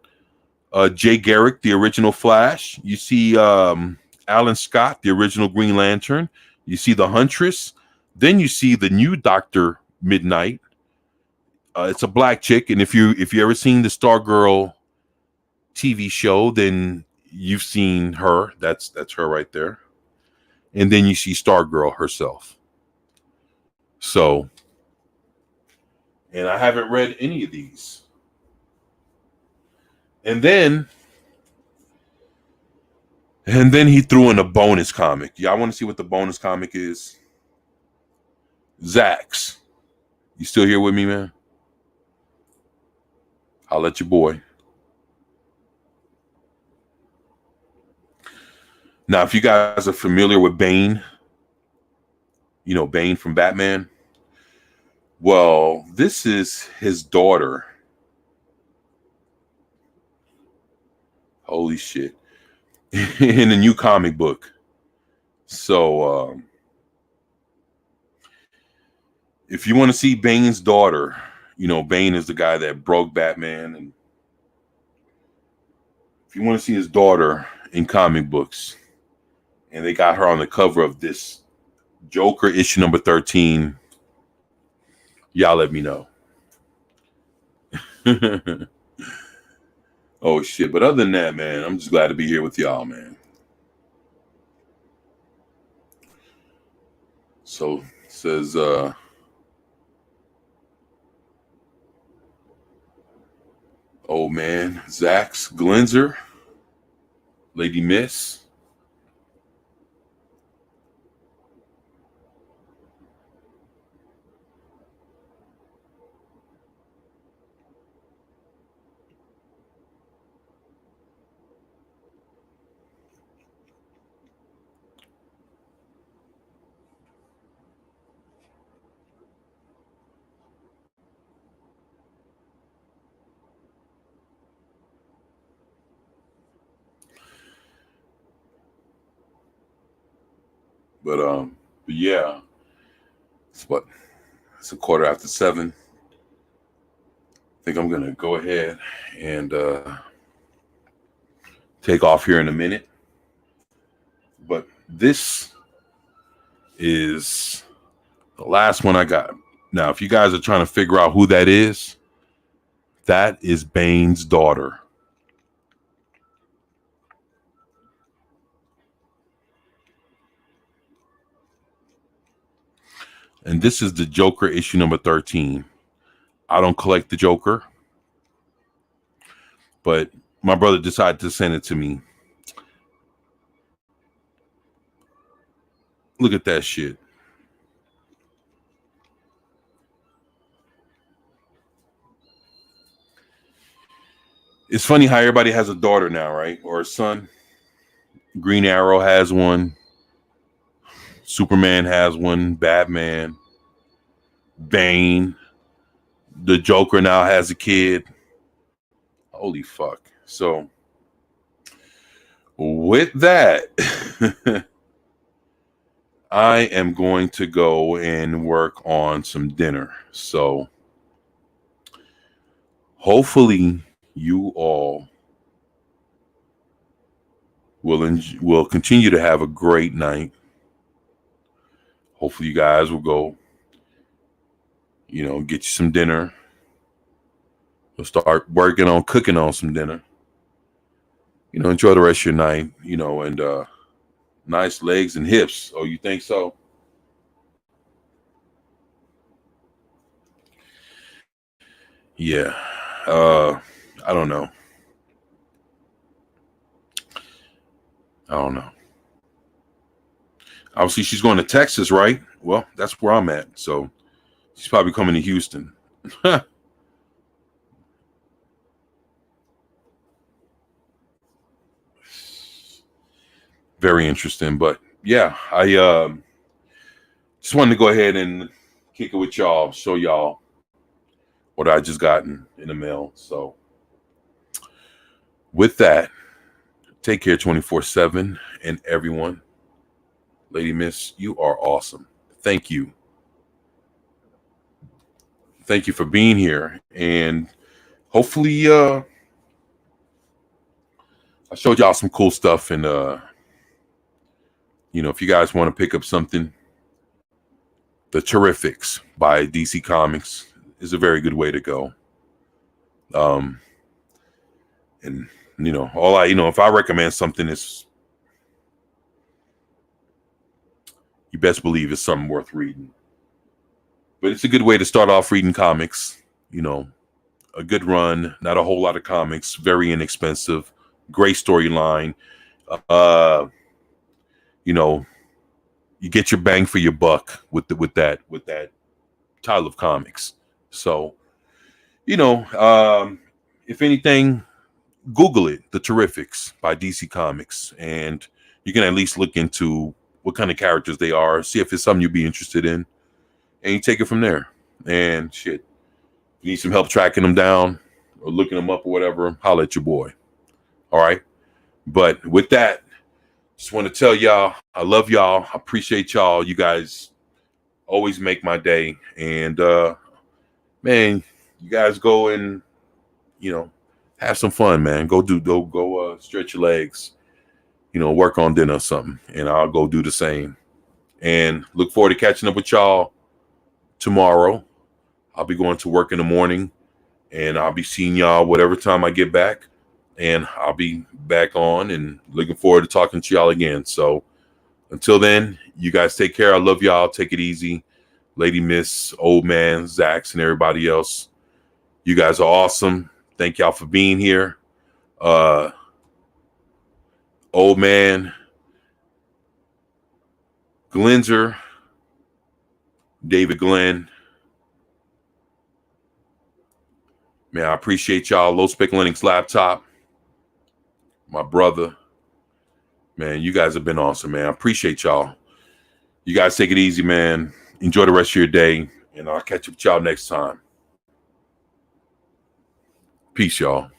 Jay Garrick, the original Flash. You see Alan Scott, the original Green Lantern. You see the Huntress. Then you see the new Dr. Midnight. It's a black chick, and if you ever seen the Stargirl TV show, then you've seen her. That's her right there. And then you see Stargirl herself. So, and I haven't read any of these. And then he threw in a bonus comic. Y'all want to see what the bonus comic is? Zax. You still here with me, man? I'll let your boy. Now, if you guys are familiar with Bane, you know Bane from Batman. Well, this is his daughter. Holy shit. In a new comic book. So, if you want to see Bane's daughter, you know, Bane is the guy that broke Batman. And if you want to see his daughter in comic books, and they got her on the cover of this Joker issue number 13, y'all let me know. Oh, shit. But other than that, man, I'm just glad to be here with y'all, man. So it says, old man, Zax Glenzer, Lady Miss. But yeah, it's what? It's 7:15. I think I'm gonna go ahead and take off here in a minute. But this is the last one I got. Now, if you guys are trying to figure out who that is Bane's daughter. And this is the Joker issue number 13. I don't collect the Joker, but my brother decided to send it to me. Look at that shit. It's funny how everybody has a daughter now, right? Or a son. Green Arrow has one. Superman has one. Batman. Bane. The Joker now has a kid. Holy fuck. So, with that, I am going to go and work on some dinner. So, hopefully, you all will continue to have a great night. Hopefully, you guys will go, get you some dinner. We'll start working on cooking on some dinner. Enjoy the rest of your night, and nice legs and hips. Oh, you think so? Yeah. I don't know. Obviously, she's going to Texas, right? Well, that's where I'm at. So she's probably coming to Houston. Very interesting. But yeah, I just wanted to go ahead and kick it with y'all, show y'all what I just gotten in the mail. So with that, take care 24/7. And everyone, Lady Miss, you are awesome. Thank you. Thank you for being here. And hopefully I showed y'all some cool stuff. And if you guys want to pick up something, The Terrifics by DC Comics is a very good way to go. And if I recommend something, it's, you best believe it's something worth reading. But it's a good way to start off reading comics. A good run, not a whole lot of comics, very inexpensive, great storyline. You get your bang for your buck with that title of comics. So, if anything, Google it, The Terrifics by DC Comics, and you can at least look into what kind of characters they are, see if it's something you'd be interested in, and you take it from there. And shit, if you need some help tracking them down or looking them up or whatever, holla at your boy. All right. But with that, just want to tell y'all, I love y'all. I appreciate y'all. You guys always make my day. And man, you guys go and have some fun, man. Go stretch your legs, work on dinner or something, and I'll go do the same. And look forward to catching up with y'all tomorrow. I'll be going to work in the morning, and I'll be seeing y'all whatever time I get back, and I'll be back on and looking forward to talking to y'all again. So until then, you guys take care. I love y'all. Take it easy. Lady Miss, Old Man, Zax, and everybody else. You guys are awesome. Thank y'all for being here. Old Man, Glenzer, David Glenn. Man, I appreciate y'all. Low Spec Linux Laptop. My brother. Man, you guys have been awesome, man. I appreciate y'all. You guys take it easy, man. Enjoy the rest of your day, and I'll catch up with y'all next time. Peace, y'all.